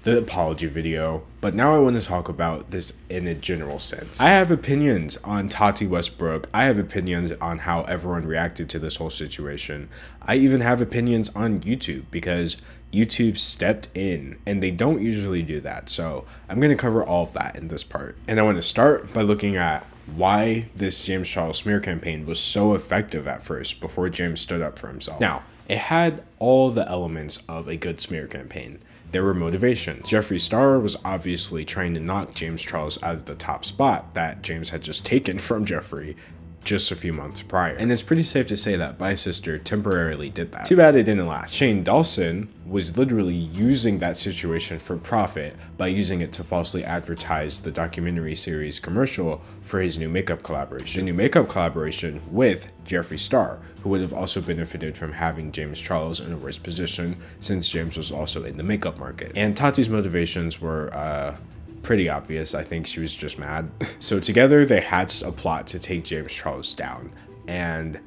the apology video, but now I want to talk about this in a general sense. I have opinions on Tati Westbrook. I have opinions on how everyone reacted to this whole situation. I even have opinions on YouTube because YouTube stepped in and they don't usually do that. So I'm going to cover all of that in this part. And I want to start by looking at why this James Charles smear campaign was so effective at first before James stood up for himself. Now, it had all the elements of a good smear campaign. There were motivations. Jeffree Star was obviously trying to knock James Charles out of the top spot that James had just taken from Jeffree just a few months prior. And it's pretty safe to say that Bye Sister temporarily did that. Too bad it didn't last. Shane Dawson was literally using that situation for profit by using it to falsely advertise the documentary series commercial for his new makeup collaboration. The new makeup collaboration with Jeffree Star, who would have also benefited from having James Charles in a worse position since James was also in the makeup market. And Tati's motivations were pretty obvious. I think she was just mad. So together they hatched a plot to take James Charles down, and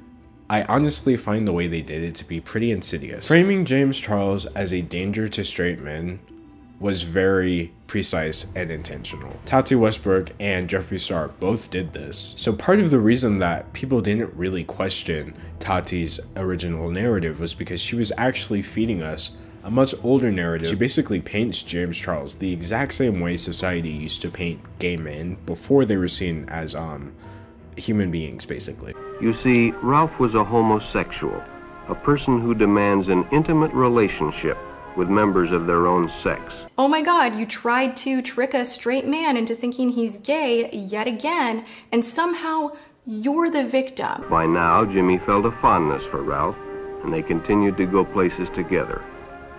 I honestly find the way they did it to be pretty insidious. Framing James Charles as a danger to straight men was very precise and intentional. Tati Westbrook and Jeffree Star both did this. So part of the reason that people didn't really question Tati's original narrative was because she was actually feeding us a much older narrative. She basically paints James Charles the exact same way society used to paint gay men before they were seen as human beings, basically.
You see, Ralph was a homosexual, a person who demands an intimate relationship with members of their own sex.
Oh my God, you tried to trick a straight man into thinking he's gay yet again, and somehow you're the victim.
By now, Jimmy felt a fondness for Ralph, and they continued to go places together.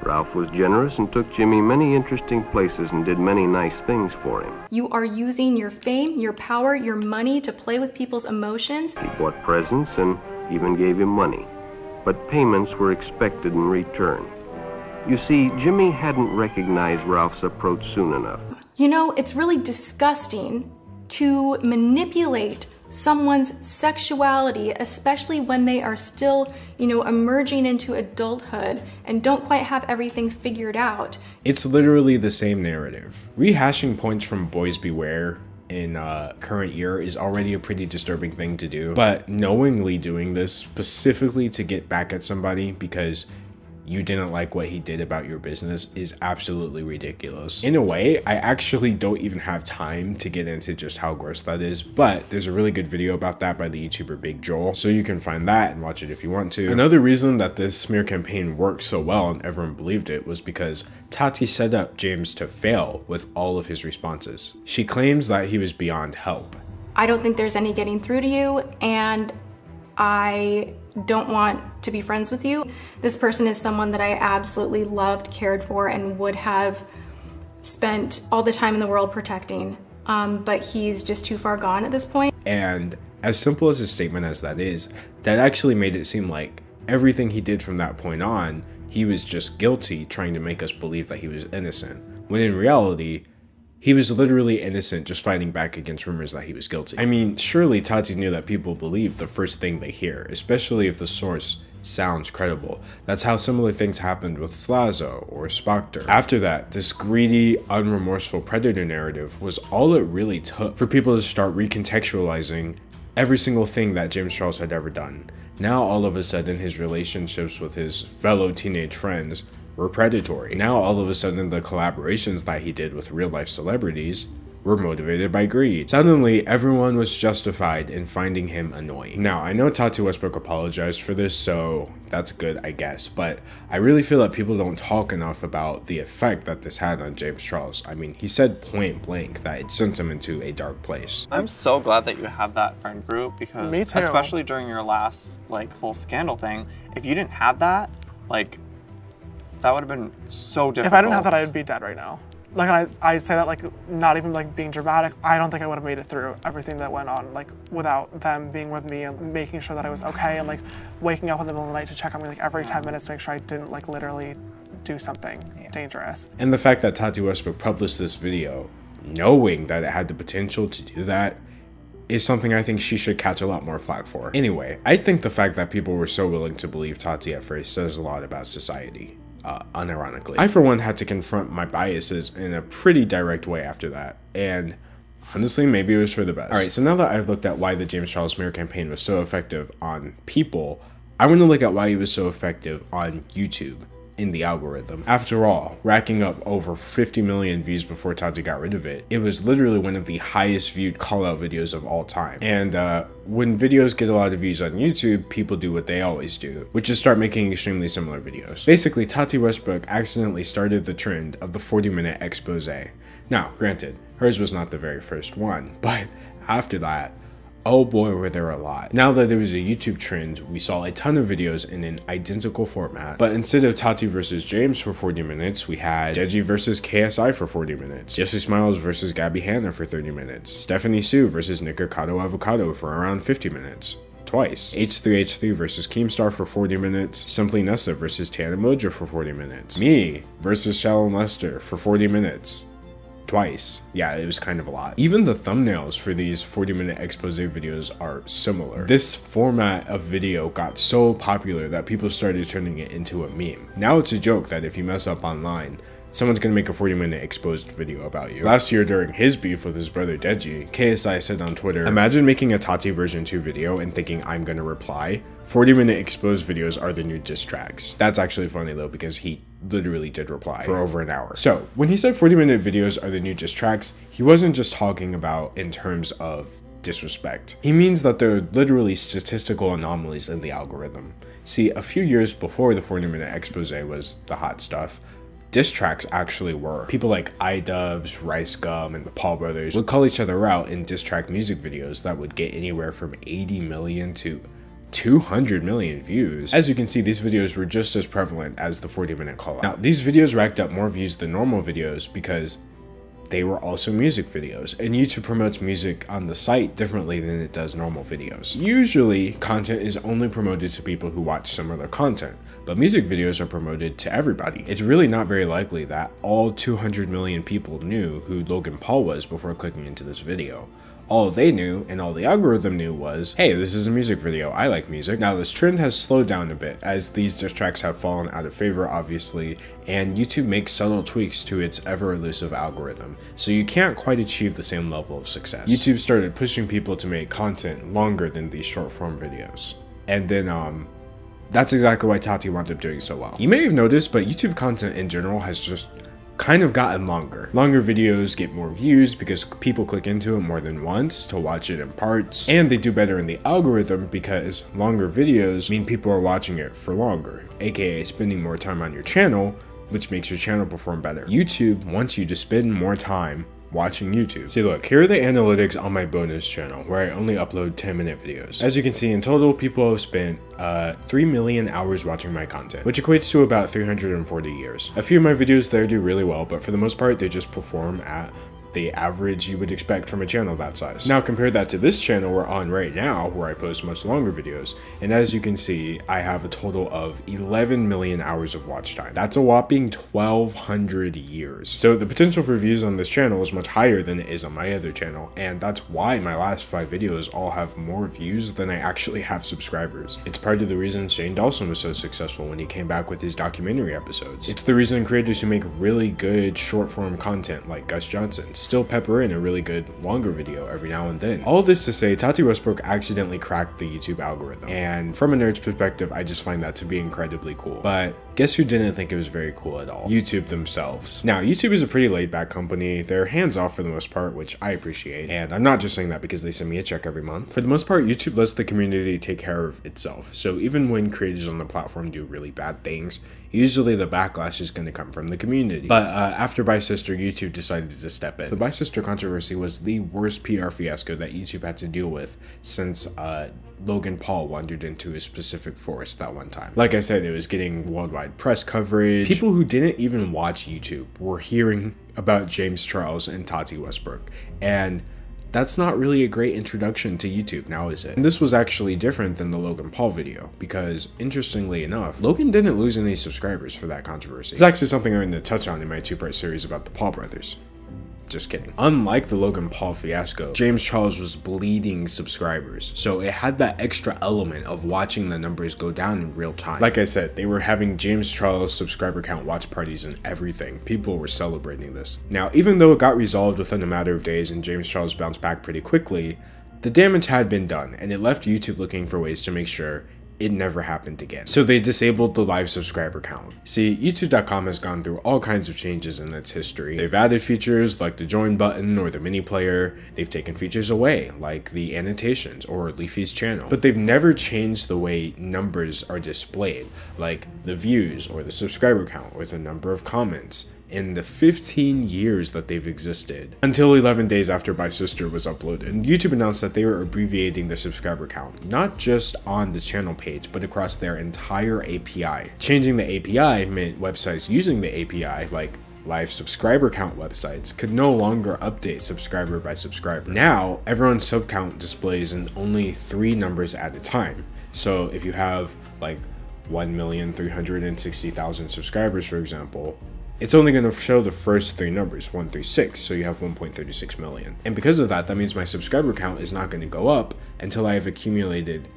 Ralph was generous and took Jimmy many interesting places and did many nice things for him.
You are using your fame, your power, your money to play with people's emotions.
He bought presents and even gave him money, but payments were expected in return. You see, Jimmy hadn't recognized Ralph's approach soon enough.
You know, it's really disgusting to manipulate someone's sexuality, especially when they are still, emerging into adulthood and don't quite have everything figured out.
It's literally the same narrative. Rehashing points from Boys Beware in current year is already a pretty disturbing thing to do, but knowingly doing this specifically to get back at somebody because you didn't like what he did about your business is absolutely ridiculous. In a way, I actually don't even have time to get into just how gross that is, but there's a really good video about that by the YouTuber Big Joel, so you can find that and watch it if you want to. Another reason that this smear campaign worked so well and everyone believed it was because Tati set up James to fail with all of his responses. She claims that he was beyond help.
I don't think there's any getting through to you, and I don't want to be friends with you. This person is someone that I absolutely loved, cared for, and would have spent all the time in the world protecting. But he's just too far gone at this point.
And as simple as a statement as that is, that actually made it seem like everything he did from that point on, he was just guilty, trying to make us believe that he was innocent. When in reality, he was literally innocent, just fighting back against rumors that he was guilty. I mean, surely Tati knew that people believe the first thing they hear, especially if the source sounds credible. That's how similar things happened with Slazo or Spoctor. After that, this greedy, unremorseful predator narrative was all it really took for people to start recontextualizing every single thing that James Charles had ever done. Now all of a sudden his relationships with his fellow teenage friends were predatory. Now all of a sudden the collaborations that he did with real life celebrities were motivated by greed. Suddenly everyone was justified in finding him annoying. Now I know Tati Westbrook apologized for this, so that's good, I guess, but I really feel that people don't talk enough about the effect that this had on James Charles. I mean, he said point blank that it sent him into a dark place.
I'm so glad that you have that friend group, because
Me too.
Especially during your last whole scandal thing, if you didn't have that, that would have been so difficult.
If I didn't have that, I would be dead right now. I'd say that not even being dramatic, I don't think I would have made it through everything that went on without them being with me and making sure that I was okay, and waking up in the middle of the night to check on me every 10 minutes to make sure I didn't literally do something dangerous.
And the fact that Tati Westbrook published this video knowing that it had the potential to do that is something I think she should catch a lot more flack for. Anyway, I think the fact that people were so willing to believe Tati at first says a lot about society. Unironically, I for one had to confront my biases in a pretty direct way after that, and honestly maybe it was for the best. Alright, so now that I've looked at why the James Charles smear campaign was so effective on people, I want to look at why it was so effective on YouTube in the algorithm. After all, racking up over 50 million views before Tati got rid of it, it was literally one of the highest viewed call-out videos of all time. And when videos get a lot of views on YouTube, people do what they always do, which is start making extremely similar videos. Basically, Tati Westbrook accidentally started the trend of the 40-minute expose. Now, granted, hers was not the very first one, but after that, oh boy, were there a lot. Now that it was a YouTube trend, we saw a ton of videos in an identical format, but instead of Tati versus James for 40 minutes, we had Deji versus KSI for 40 minutes, Jesse Smiles versus Gabby Hanna for 30 minutes, Stephanie Sue versus Nikocado Avocado for around 50 minutes. Twice. H3H3 versus Keemstar for 40 minutes, Simply Nessa versus Tana Mojo for 40 minutes, me versus Shalom Lester for 40 minutes. Twice. Yeah, it was kind of a lot. Even the thumbnails for these 40-minute expose videos are similar. This format of video got so popular that people started turning it into a meme. Now it's a joke that if you mess up online, someone's gonna make a 40-minute exposed video about you. Last year during his beef with his brother Deji, KSI said on Twitter, imagine making a Tati version 2 video and thinking I'm gonna reply. 40-minute exposed videos are the new diss tracks. That's actually funny though, because he literally did reply for over an hour. So when he said 40-minute videos are the new diss tracks, he wasn't just talking about in terms of disrespect. He means that there are literally statistical anomalies in the algorithm. See, a few years before the 40-minute expose was the hot stuff, diss tracks actually were. People like iDubbbz, Rice Gum, and the Paul brothers would call each other out in diss track music videos that would get anywhere from 80 million to 200 million views. As you can see, these videos were just as prevalent as the 40-minute call out. Now, these videos racked up more views than normal videos because they were also music videos, and YouTube promotes music on the site differently than it does normal videos. Usually, content is only promoted to people who watch similar content, but music videos are promoted to everybody. It's really not very likely that all 200 million people knew who Logan Paul was before clicking into this video. All they knew, and all the algorithm knew, was, hey, this is a music video, I like music. Now this trend has slowed down a bit, as these diss tracks have fallen out of favor, obviously, and YouTube makes subtle tweaks to its ever-elusive algorithm, so you can't quite achieve the same level of success. YouTube started pushing people to make content longer than these short-form videos. And then, that's exactly why Tati wound up doing so well. You may have noticed, but YouTube content in general has just kind of gotten longer. Longer videos get more views because people click into it more than once to watch it in parts, and they do better in the algorithm because longer videos mean people are watching it for longer, aka spending more time on your channel, which makes your channel perform better. YouTube wants you to spend more time watching YouTube. See, look, here are the analytics on my bonus channel where I only upload 10-minute videos. As you can see, in total, people have spent 3 million hours watching my content, which equates to about 340 years. A few of my videos there do really well, but for the most part, they just perform at the average you would expect from a channel that size. Now compare that to this channel we're on right now, where I post much longer videos, and as you can see, I have a total of 11 million hours of watch time. That's a whopping 1,200 years. So the potential for views on this channel is much higher than it is on my other channel, and that's why my last 5 videos all have more views than I actually have subscribers. It's part of the reason Shane Dawson was so successful when he came back with his documentary episodes. It's the reason creators who make really good short-form content like Gus Johnson still pepper in a really good longer video every now and then. All this to say, Tati Westbrook accidentally cracked the YouTube algorithm, and from a nerd's perspective, I just find that to be incredibly cool. But guess who didn't think it was very cool at all? YouTube themselves. Now, YouTube is a pretty laid-back company. They're hands-off for the most part, which I appreciate, and I'm not just saying that because they send me a check every month. For the most part, YouTube lets the community take care of itself, so even when creators on the platform do really bad things, usually the backlash is going to come from the community. But after Bisister, YouTube decided to step in. The Bisister controversy was the worst PR fiasco that YouTube had to deal with since Logan Paul wandered into a specific forest that one time. Like I said, it was getting worldwide press coverage. People who didn't even watch YouTube were hearing about James Charles and Tati Westbrook, and that's not really a great introduction to YouTube, now is it? And this was actually different than the Logan Paul video, because interestingly enough, Logan didn't lose any subscribers for that controversy. It's actually something I'm going to touch on in my 2-part series about the Paul brothers. Just kidding. Unlike the Logan Paul fiasco, James Charles was bleeding subscribers, so it had that extra element of watching the numbers go down in real time. Like I said, they were having James Charles subscriber count watch parties and everything. People were celebrating this. Now, even though it got resolved within a matter of days and James Charles bounced back pretty quickly, the damage had been done, and it left YouTube looking for ways to make sure it never happened again. So they disabled the live subscriber count. See, YouTube.com has gone through all kinds of changes in its history. They've added features like the join button or the mini player. They've taken features away, like the annotations or Leafy's channel. But they've never changed the way numbers are displayed, like the views or the subscriber count or the number of comments, in the 15 years that they've existed, until 11 days after Bisister was uploaded. And YouTube announced that they were abbreviating the subscriber count, not just on the channel page, but across their entire API. Changing the API meant websites using the API, like live subscriber count websites, could no longer update subscriber by subscriber. Now, everyone's sub count displays in only 3 numbers at a time. So if you have like 1,360,000 subscribers, for example, it's only going to show the first 3 numbers, 1 through 6, so you have 1.36 million. And because of that, that means my subscriber count is not going to go up until I have accumulated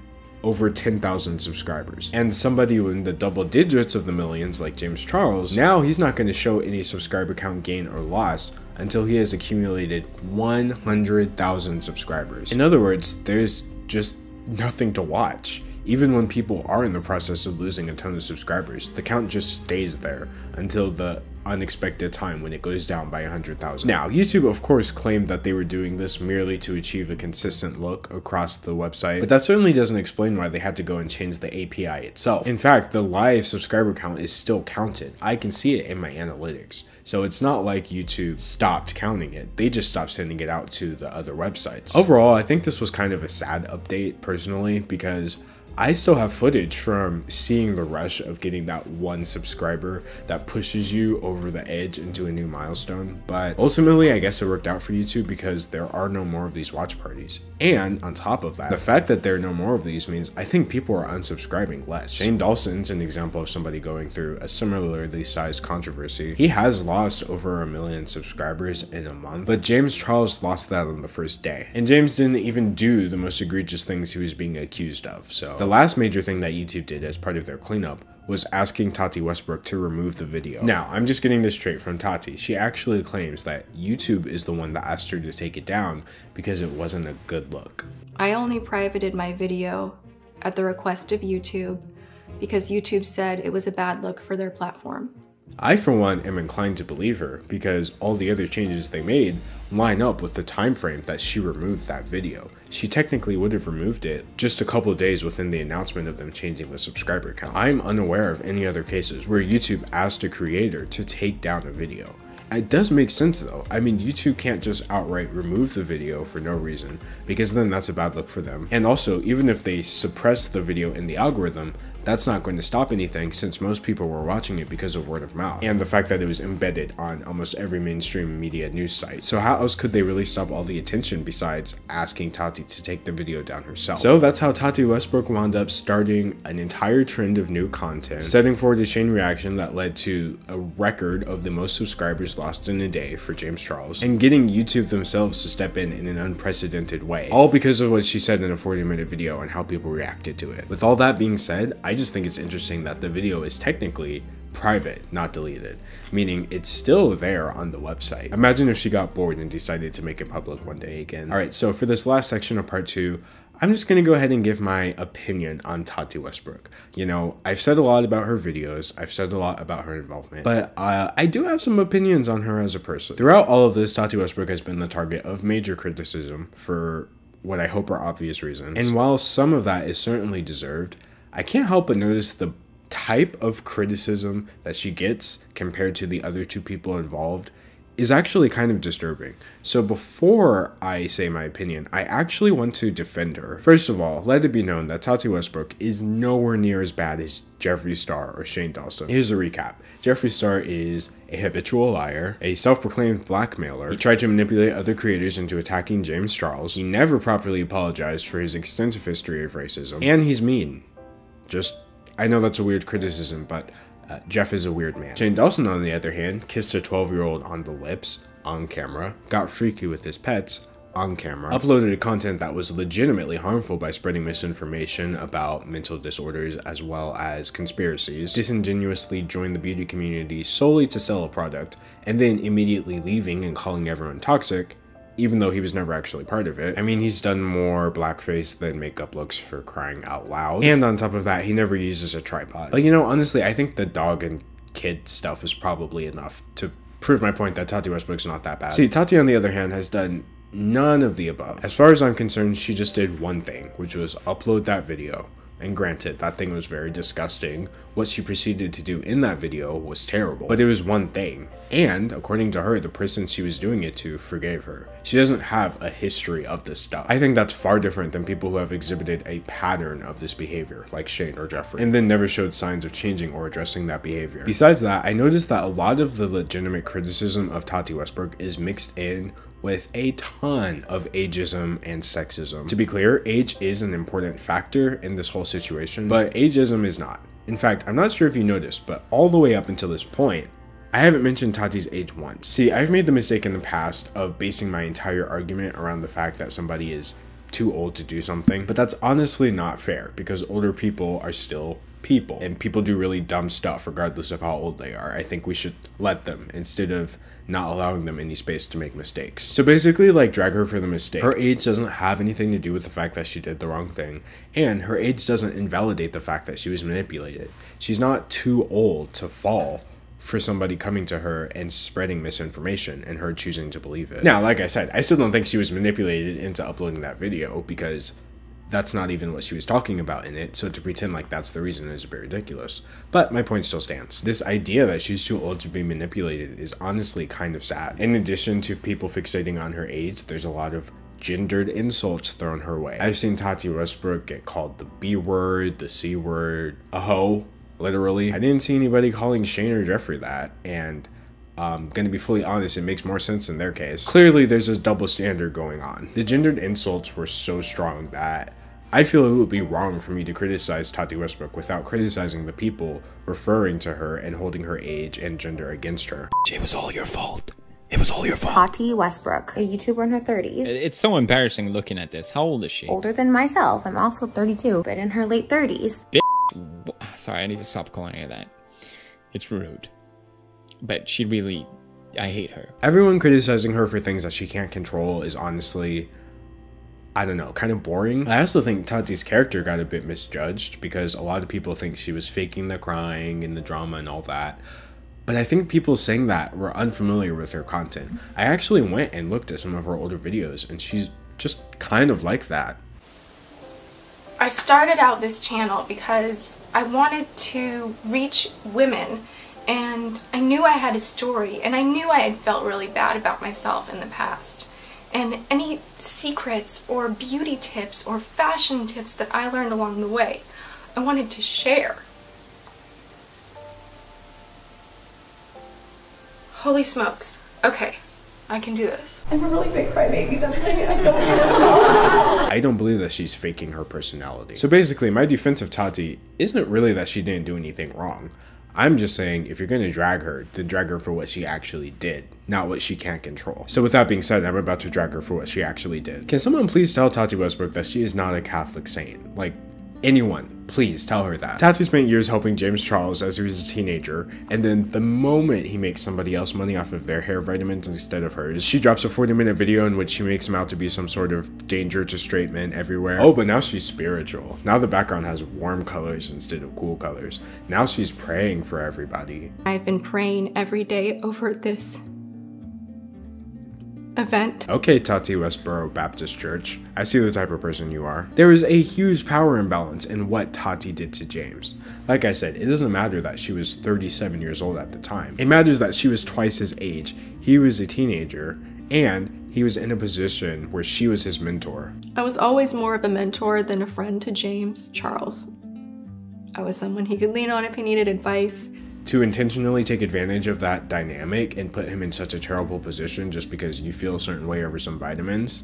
over 10,000 subscribers. And somebody in the double digits of the millions like James Charles, now he's not going to show any subscriber count gain or loss until he has accumulated 100,000 subscribers. In other words, there's just nothing to watch. Even when people are in the process of losing a ton of subscribers, the count just stays there until the unexpected time when it goes down by 100,000. Now, YouTube of course claimed that they were doing this merely to achieve a consistent look across the website, but that certainly doesn't explain why they had to go and change the API itself. In fact, the live subscriber count is still counted. I can see it in my analytics. So it's not like YouTube stopped counting it, they just stopped sending it out to the other websites. Overall, I think this was kind of a sad update personally, because I still have footage from seeing the rush of getting that one subscriber that pushes you over the edge into a new milestone. But ultimately, I guess it worked out for YouTube because there are no more of these watch parties. And on top of that, the fact that there are no more of these means I think people are unsubscribing less. Shane Dawson's an example of somebody going through a similarly sized controversy. He has lost over 1 million subscribers in a month, but James Charles lost that on the first day. And James didn't even do the most egregious things he was being accused of. So the last major thing that YouTube did as part of their cleanup was asking Tati Westbrook to remove the video. Now, I'm just getting this straight from Tati. She actually claims that YouTube is the one that asked her to take it down because it wasn't a good look.
I only privated my video at the request of YouTube because YouTube said it was a bad look for their platform.
I, for one, am inclined to believe her because all the other changes they made line up with the time frame that she removed that video. She technically would have removed it just a couple days within the announcement of them changing the subscriber count. I'm unaware of any other cases where YouTube asked a creator to take down a video. It does make sense though. I mean, YouTube can't just outright remove the video for no reason, because then that's a bad look for them. And also, even if they suppress the video in the algorithm, that's not going to stop anything since most people were watching it because of word of mouth and the fact that it was embedded on almost every mainstream media news site. So how else could they really stop all the attention besides asking Tati to take the video down herself? So that's how Tati Westbrook wound up starting an entire trend of new content, setting forward a chain reaction that led to a record of the most subscribers lost in a day for James Charles, and getting YouTube themselves to step in an unprecedented way, all because of what she said in a 40-minute video and how people reacted to it. With all that being said, I just think it's interesting that the video is technically private, not deleted, meaning it's still there on the website. Imagine if she got bored and decided to make it public one day again. Alright, so for this last section of part 2, I'm just going to go ahead and give my opinion on Tati Westbrook. You know, I've said a lot about her videos, I've said a lot about her involvement, but I do have some opinions on her as a person. Throughout all of this, Tati Westbrook has been the target of major criticism for what I hope are obvious reasons. And while some of that is certainly deserved, I can't help but notice the type of criticism that she gets compared to the other two people involved is actually kind of disturbing. So before I say my opinion, I actually want to defend her. First of all, let it be known that Tati Westbrook is nowhere near as bad as Jeffree Star or Shane Dawson. Here's a recap. Jeffree Star is a habitual liar, a self-proclaimed blackmailer. He tried to manipulate other creators into attacking James Charles. He never properly apologized for his extensive history of racism. And he's mean. I know that's a weird criticism, but Jeff is a weird man. Shane Dawson, on the other hand, kissed a 12-year-old on the lips, on camera, got freaky with his pets, on camera, uploaded content that was legitimately harmful by spreading misinformation about mental disorders as well as conspiracies, disingenuously joined the beauty community solely to sell a product, and then immediately leaving and calling everyone toxic, even though he was never actually part of it. I mean, he's done more blackface than makeup looks, for crying out loud. And on top of that, he never uses a tripod. But you know, honestly, I think the dog and kid stuff is probably enough to prove my point that Tati Westbrook's not that bad. See, Tati, on the other hand, has done none of the above. As far as I'm concerned, she just did one thing, which was upload that video. And granted, that thing was very disgusting. What she proceeded to do in that video was terrible, but it was one thing. And according to her, the person she was doing it to forgave her. She doesn't have a history of this stuff. I think that's far different than people who have exhibited a pattern of this behavior, like Shane or Jeffree, and then never showed signs of changing or addressing that behavior. Besides that, I noticed that a lot of the legitimate criticism of Tati Westbrook is mixed in with a ton of ageism and sexism. To be clear, age is an important factor in this whole situation, but ageism is not. In fact, I'm not sure if you noticed, but all the way up until this point, I haven't mentioned Tati's age once. See, I've made the mistake in the past of basing my entire argument around the fact that somebody is too old to do something, but that's honestly not fair because older people are still people and people do really dumb stuff regardless of how old they are. I think we should let them instead of not allowing them any space to make mistakes. So basically, like, drag her for the mistake. Her age doesn't have anything to do with the fact that she did the wrong thing, and her age doesn't invalidate the fact that she was manipulated. She's not too old to fall for somebody coming to her and spreading misinformation and her choosing to believe it. Now, like I said, I still don't think she was manipulated into uploading that video because that's not even what she was talking about in it, so to pretend like that's the reason is a bit ridiculous. But my point still stands. This idea that she's too old to be manipulated is honestly kind of sad. In addition to people fixating on her age, there's a lot of gendered insults thrown her way. I've seen Tati Westbrook get called the B word, the C word, a hoe, literally. I didn't see anybody calling Shane or Jeffrey that, and gonna be fully honest, it makes more sense in their case. Clearly, there's this double standard going on. The gendered insults were so strong that I feel it would be wrong for me to criticize Tati Westbrook without criticizing the people referring to her and holding her age and gender against her.
It was all your fault. It was all your fault.
Tati Westbrook, a YouTuber in her 30s.
It's so embarrassing looking at this. How old is she?
Older than myself. I'm also 32, but in her late 30s.
Sorry, I need to stop calling her that. It's rude. But she really, I hate her.
Everyone criticizing her for things that she can't control is honestly, I don't know, kind of boring. I also think Tati's character got a bit misjudged because a lot of people think she was faking the crying and the drama and all that. But I think people saying that were unfamiliar with her content. I actually went and looked at some of her older videos and she's just kind of like that.
I started out this channel because I wanted to reach women, and I knew I had a story, and I knew I had felt really bad about myself in the past. And any secrets or beauty tips or fashion tips that I learned along the way, I wanted to share. Holy smokes. Okay, I can do this. I'm a really big crybaby, that's why I don't do this.
I don't believe that she's faking her personality. So basically, my defense of Tati isn't really that she didn't do anything wrong. I'm just saying, if you're gonna drag her, then drag her for what she actually did, not what she can't control. So with that being said, I'm about to drag her for what she actually did. Can someone please tell Tati Westbrook that she is not a Catholic saint? Like, anyone, please tell her that. Tati spent years helping James Charles as he was a teenager, and then the moment he makes somebody else money off of their hair vitamins instead of hers, she drops a 40-minute video in which she makes him out to be some sort of danger to straight men everywhere. Oh, but now she's spiritual. Now the background has warm colors instead of cool colors. Now she's praying for everybody.
I've been praying every day over this event.
Okay, Tati Westboro Baptist Church, I see the type of person you are. There is a huge power imbalance in what Tati did to James. Like I said, it doesn't matter that she was 37 years old at the time. It matters that she was twice his age, he was a teenager, and he was in a position where she was his mentor.
I was always more of a mentor than a friend to James Charles. I was someone he could lean on if he needed advice.
To intentionally take advantage of that dynamic and put him in such a terrible position just because you feel a certain way over some vitamins,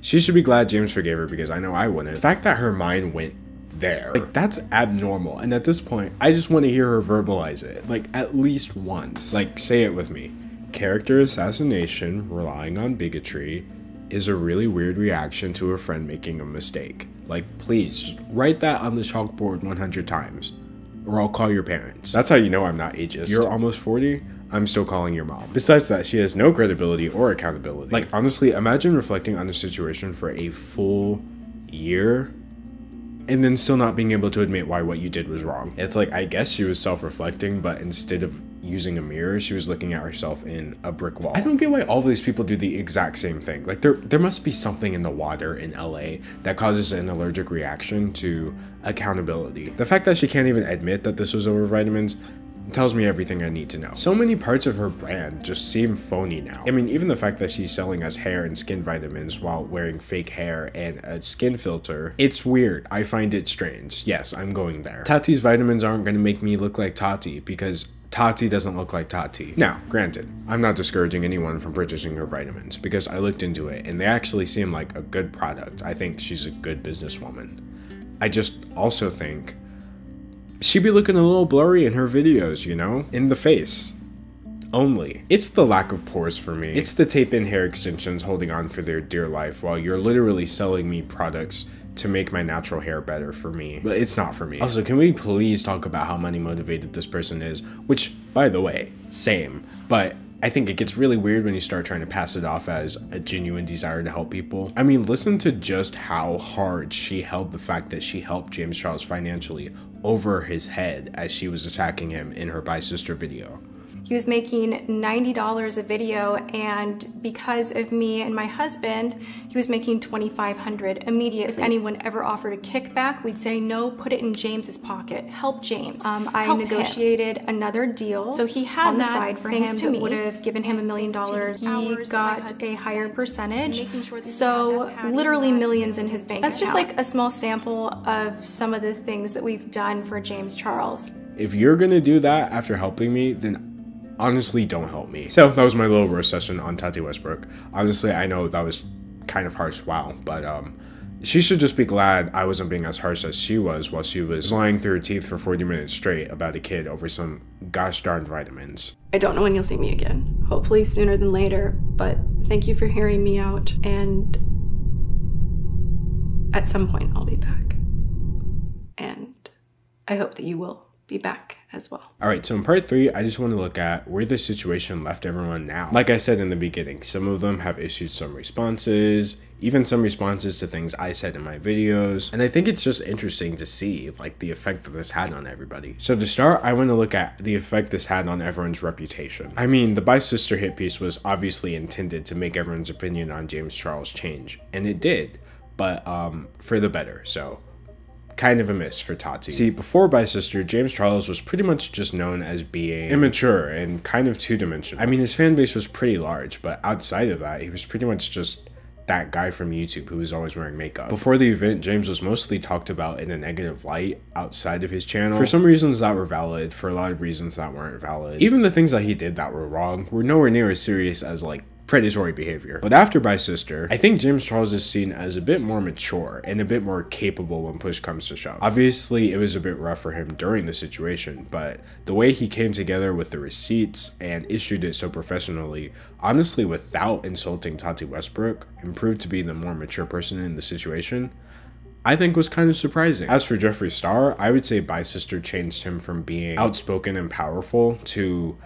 she should be glad James forgave her because I know I wouldn't. The fact that her mind went there, like, that's abnormal, and at this point I just want to hear her verbalize it, like, at least once. Like, say it with me. Character assassination relying on bigotry is a really weird reaction to a friend making a mistake. Like, please just write that on the chalkboard 100 times. Or I'll call your parents. That's how you know I'm not ageist. You're almost 40, I'm still calling your mom. Besides that, she has no credibility or accountability. Like, honestly, imagine reflecting on a situation for a full year and then still not being able to admit why what you did was wrong. It's like, I guess she was self-reflecting, but instead of using a mirror, she was looking at herself in a brick wall. I don't get why all these people do the exact same thing. Like, there must be something in the water in LA that causes an allergic reaction to accountability. The fact that she can't even admit that this was over vitamins tells me everything I need to know. So many parts of her brand just seem phony now. I mean, even the fact that she's selling us hair and skin vitamins while wearing fake hair and a skin filter, it's weird. I find it strange. Yes, I'm going there. Tati's vitamins aren't going to make me look like Tati because Tati doesn't look like Tati. Now, granted, I'm not discouraging anyone from purchasing her vitamins because I looked into it and they actually seem like a good product. I think she's a good businesswoman. I just also think she'd be looking a little blurry in her videos, you know? In the face. only. It's the lack of pores for me. It's the tape-in hair extensions holding on for their dear life while you're literally selling me products to make my natural hair better for me. But it's not for me. Also, can we please talk about how money motivated this person is? Which, by the way, same. But I think it gets really weird when you start trying to pass it off as a genuine desire to help people. I mean, listen to just how hard she held the fact that she helped James Charles financially over his head as she was attacking him in her Bye Sister video.
He was making $90 a video, and because of me and my husband, he was making $2,500 immediately. If anyone ever offered a kickback, we'd say no, put it in James's pocket. Help James. I negotiated another deal, so he had on the side for him that would have given him $1 million. He got a higher percentage, so literally millions in his bank account. That's just like a small sample of some of the things that we've done for James Charles.
If you're gonna do that after helping me, then honestly, don't help me. So that was my little roast session on Tati Westbrook. Honestly, I know that was kind of harsh, wow, but she should just be glad I wasn't being as harsh as she was while she was lying through her teeth for 40 minutes straight about a kid over some gosh darn vitamins.
I don't know when you'll see me again. Hopefully sooner than later, but thank you for hearing me out, and at some point I'll be back. And I hope that you will be back as well.
All right, so in part 3, I just want to look at where the situation left everyone now. Like I said in the beginning, some of them have issued some responses, even some responses to things I said in my videos, and I think it's just interesting to see like the effect that this had on everybody. So to start, I want to look at the effect this had on everyone's reputation. I mean, the Bye Sister hit piece was obviously intended to make everyone's opinion on James Charles change, and it did, but for the better, so kind of a miss for Tati. See, before Bye Sister, James Charles was pretty much just known as being immature and kind of two-dimensional. I mean, his fan base was pretty large, but outside of that, he was pretty much just that guy from YouTube who was always wearing makeup. Before the event, James was mostly talked about in a negative light outside of his channel. For some reasons that were valid, for a lot of reasons that weren't valid. Even the things that he did that were wrong were nowhere near as serious as like predatory behavior. But after Bye Sister, I think James Charles is seen as a bit more mature and a bit more capable when push comes to shove. Obviously, it was a bit rough for him during the situation, but the way he came together with the receipts and issued it so professionally, honestly without insulting Tati Westbrook, and proved to be the more mature person in the situation, I think was kind of surprising. As for Jeffree Star, I would say Bye Sister changed him from being outspoken and powerful to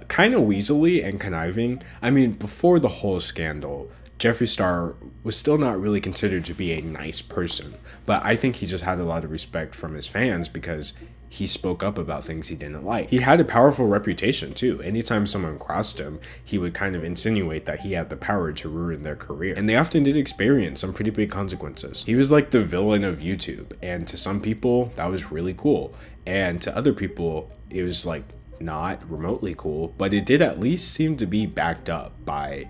kind of weaselly and conniving. I mean, before the whole scandal, Jeffree Star was still not really considered to be a nice person, but I think he just had a lot of respect from his fans because he spoke up about things he didn't like. He had a powerful reputation too. Anytime someone crossed him, he would kind of insinuate that he had the power to ruin their career. And they often did experience some pretty big consequences. He was like the villain of YouTube, and to some people, that was really cool. And to other people, it was like not remotely cool, but it did at least seem to be backed up by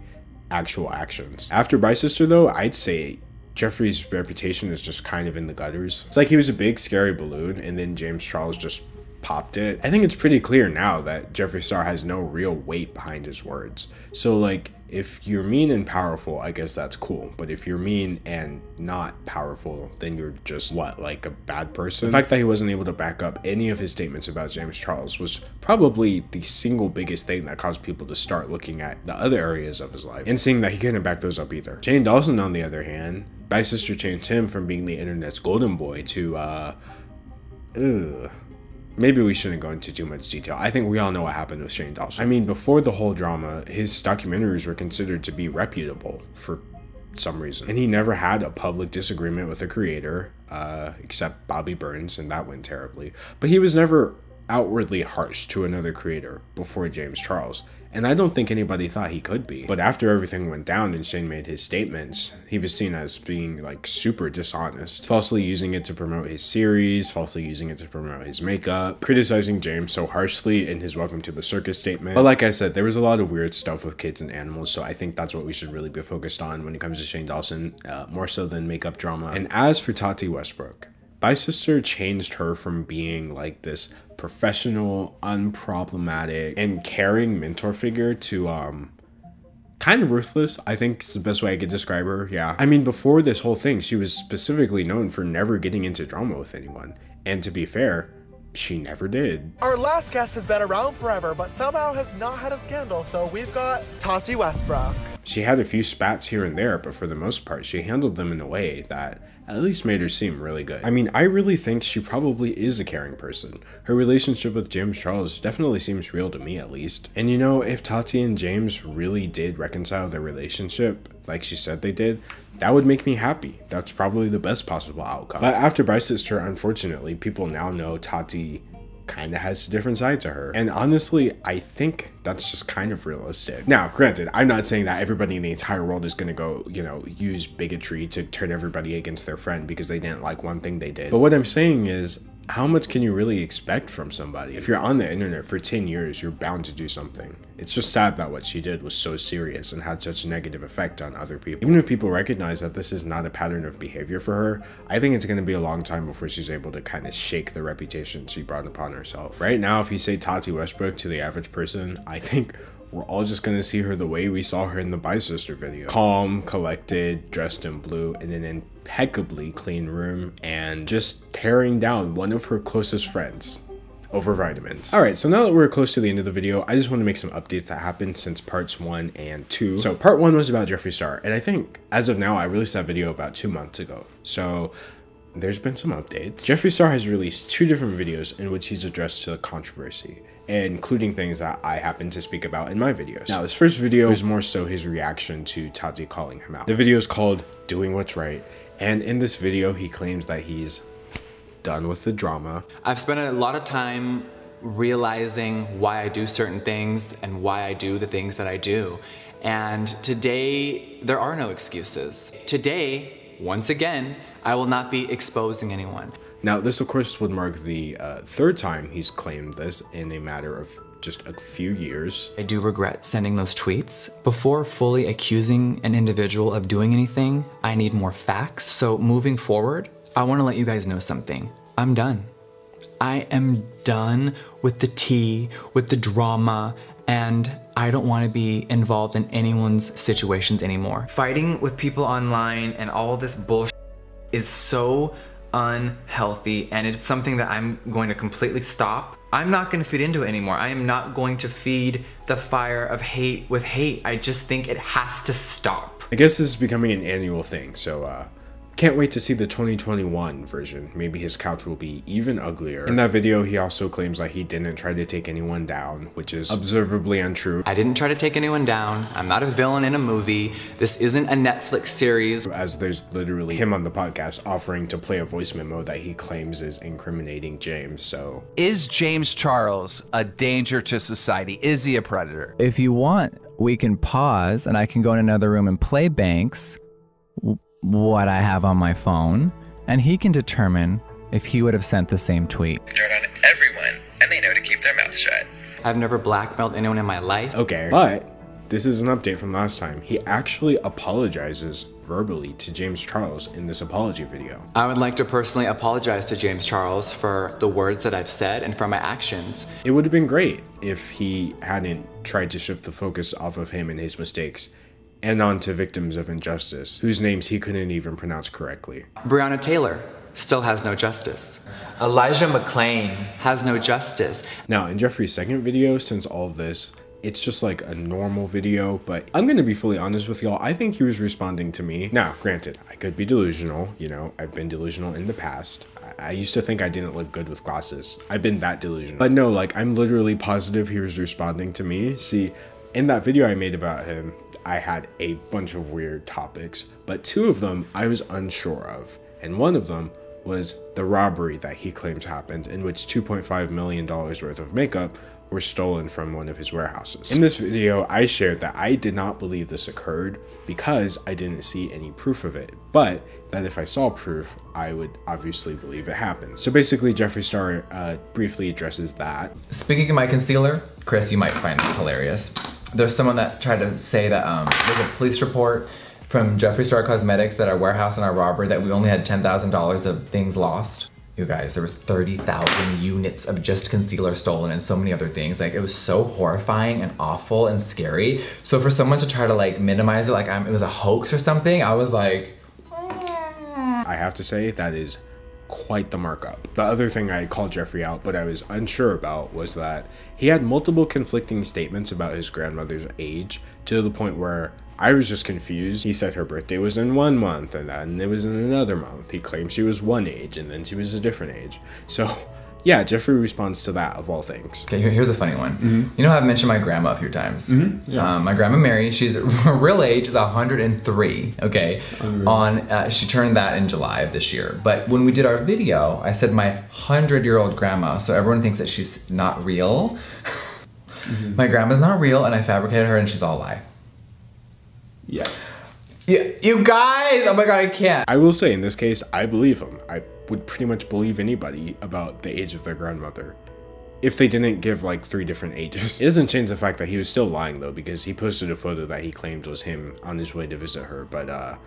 actual actions. After Bye Sister though, I'd say Jeffree's reputation is just kind of in the gutters. It's like he was a big scary balloon and then James Charles just popped it. I think it's pretty clear now that Jeffree Star has no real weight behind his words. So like, if you're mean and powerful, I guess that's cool. But if you're mean and not powerful, then you're just what, like a bad person? The fact that he wasn't able to back up any of his statements about James Charles was probably the single biggest thing that caused people to start looking at the other areas of his life and seeing that he couldn't back those up either. Shane Dawson, on the other hand, Bye Sister changed him from being the internet's golden boy to, maybe we shouldn't go into too much detail. I think we all know what happened with Shane Dawson. I mean, before the whole drama, his documentaries were considered to be reputable for some reason. And he never had a public disagreement with a creator, except Bobby Burns, and that went terribly. But he was never outwardly harsh to another creator before James Charles. And I don't think anybody thought he could be. But after everything went down and Shane made his statements, he was seen as being like super dishonest, falsely using it to promote his series, falsely using it to promote his makeup, criticizing James so harshly in his Welcome to the Circus statement. But like I said, there was a lot of weird stuff with kids and animals, so I think that's what we should really be focused on when it comes to Shane Dawson, more so than makeup drama. And as for Tati Westbrook, Bye Sister changed her from being like this professional, unproblematic, and caring mentor figure to kind of ruthless, I think is the best way I could describe her. Yeah, I mean, before this whole thing, she was specifically known for never getting into drama with anyone. And to be fair, she never did.
Our last guest has been around forever, but somehow has not had a scandal, so we've got Tati Westbrook.
She had a few spats here and there, but for the most part, she handled them in a way that at least made her seem really good. I mean, I really think she probably is a caring person. Her relationship with James Charles definitely seems real to me, at least. And you know, if Tati and James really did reconcile their relationship, like she said they did, that would make me happy. That's probably the best possible outcome. But after Bryce's turn, unfortunately, people now know Tati kind of has a different side to her. And honestly, I think that's just kind of realistic. Now, granted, I'm not saying that everybody in the entire world is going to go, you know, use bigotry to turn everybody against their friend because they didn't like one thing they did. But what I'm saying is, how much can you really expect from somebody? If you're on the internet for 10 years, you're bound to do something. It's just sad that what she did was so serious and had such a negative effect on other people. Even if people recognize that this is not a pattern of behavior for her, I think it's going to be a long time before she's able to kind of shake the reputation she brought upon herself. Right now, if you say Tati Westbrook to the average person, I think we're all just going to see her the way we saw her in the Bye Sister video. Calm, collected, dressed in blue, in an impeccably clean room, and just tearing down one of her closest friends over vitamins. Alright, so now that we're close to the end of the video, I just want to make some updates that happened since parts 1 and 2. So part 1 was about Jeffree Star, and I think as of now I released that video about 2 months ago. So there's been some updates. Jeffree Star has released 2 different videos in which he's addressed to the controversy, including things that I happen to speak about in my videos. Now, this first video is more so his reaction to Tati calling him out. The video is called Doing What's Right, and in this video he claims that he's done with the drama.
I've spent a lot of time realizing why I do certain things and why I do the things that I do. And today, there are no excuses. Today, once again, I will not be exposing anyone.
Now, this of course would mark the 3rd time he's claimed this in a matter of just a few years.
I do regret sending those tweets. Before fully accusing an individual of doing anything, I need more facts. So moving forward, I want to let you guys know something. I'm done. I am done with the tea, with the drama, and I don't want to be involved in anyone's situations anymore. Fighting with people online and all this bullshit is so unhealthy, and it's something that I'm going to completely stop. I'm not going to feed into it anymore. I am not going to feed the fire of hate with hate. I just think it has to stop.
I guess this is becoming an annual thing, so can't wait to see the 2021 version. Maybe his couch will be even uglier. In that video, he also claims that he didn't try to take anyone down, which is observably untrue.
I didn't try to take anyone down. I'm not a villain in a movie. This isn't a Netflix series.
As there's literally him on the podcast offering to play a voice memo that he claims is incriminating James, so.
Is James Charles a danger to society? Is he a predator?
If you want, we can pause and I can go in another room and play Banks what I have on my phone, and he can determine if he would have sent the same tweet.
Dirt on everyone, and they know to keep their mouths shut.
I've never blackmailed anyone in my life.
Okay, but this is an update from last time. He actually apologizes verbally to James Charles in this apology video.
I would like to personally apologize to James Charles for the words that I've said and for my actions.
It would have been great if he hadn't tried to shift the focus off of him and his mistakes and on to victims of injustice, whose names he couldn't even pronounce correctly.
Breonna Taylor still has no justice. Elijah McClain has no justice.
Now, in Jeffree's second video, since all of this, it's just like a normal video, but I'm gonna be fully honest with y'all, I think he was responding to me. Now, granted, I could be delusional, you know, I've been delusional in the past. I used to think I didn't look good with glasses. I've been that delusional. But no, like, I'm literally positive he was responding to me. See, in that video I made about him, I had a bunch of weird topics, but 2 of them I was unsure of. And one of them was the robbery that he claims happened, in which $2.5 million worth of makeup were stolen from one of his warehouses. In this video, I shared that I did not believe this occurred because I didn't see any proof of it, but that if I saw proof, I would obviously believe it happened. So basically, Jeffree Star briefly addresses that.
Speaking of my concealer, Chris, you might find this hilarious. There's someone that tried to say that there's a police report from Jeffree Star Cosmetics that our warehouse and our robbery that we only had $10,000 of things lost. You guys, there was 30,000 units of just concealer stolen and so many other things. Like, it was so horrifying and awful and scary. So for someone to try to like minimize it, like it was a hoax or something, I was like,
I have to say that is quite the markup. The other thing I called Jeffree out, but I was unsure about, was that he had multiple conflicting statements about his grandmother's age, to the point where I was just confused. He said her birthday was in 1 month, and then it was in another month. He claimed she was one age, and then she was a different age. So yeah, Jeffree responds to that, of all things.
Okay, here's a funny one. You know how I've mentioned my grandma a few times?
Yeah.
My grandma Mary, she's her real age is 103, okay? She turned that in July of this year. But when we did our video, I said my 100-year-old grandma, so everyone thinks that she's not real. My grandma's not real, and I fabricated her, and she's all a lie.
Yeah.
You guys, oh my God, I can't.
I will say, in this case, I believe him. I would pretty much believe anybody about the age of their grandmother if they didn't give like 3 different ages. It doesn't change the fact that he was still lying though, because he posted a photo that he claimed was him on his way to visit her, but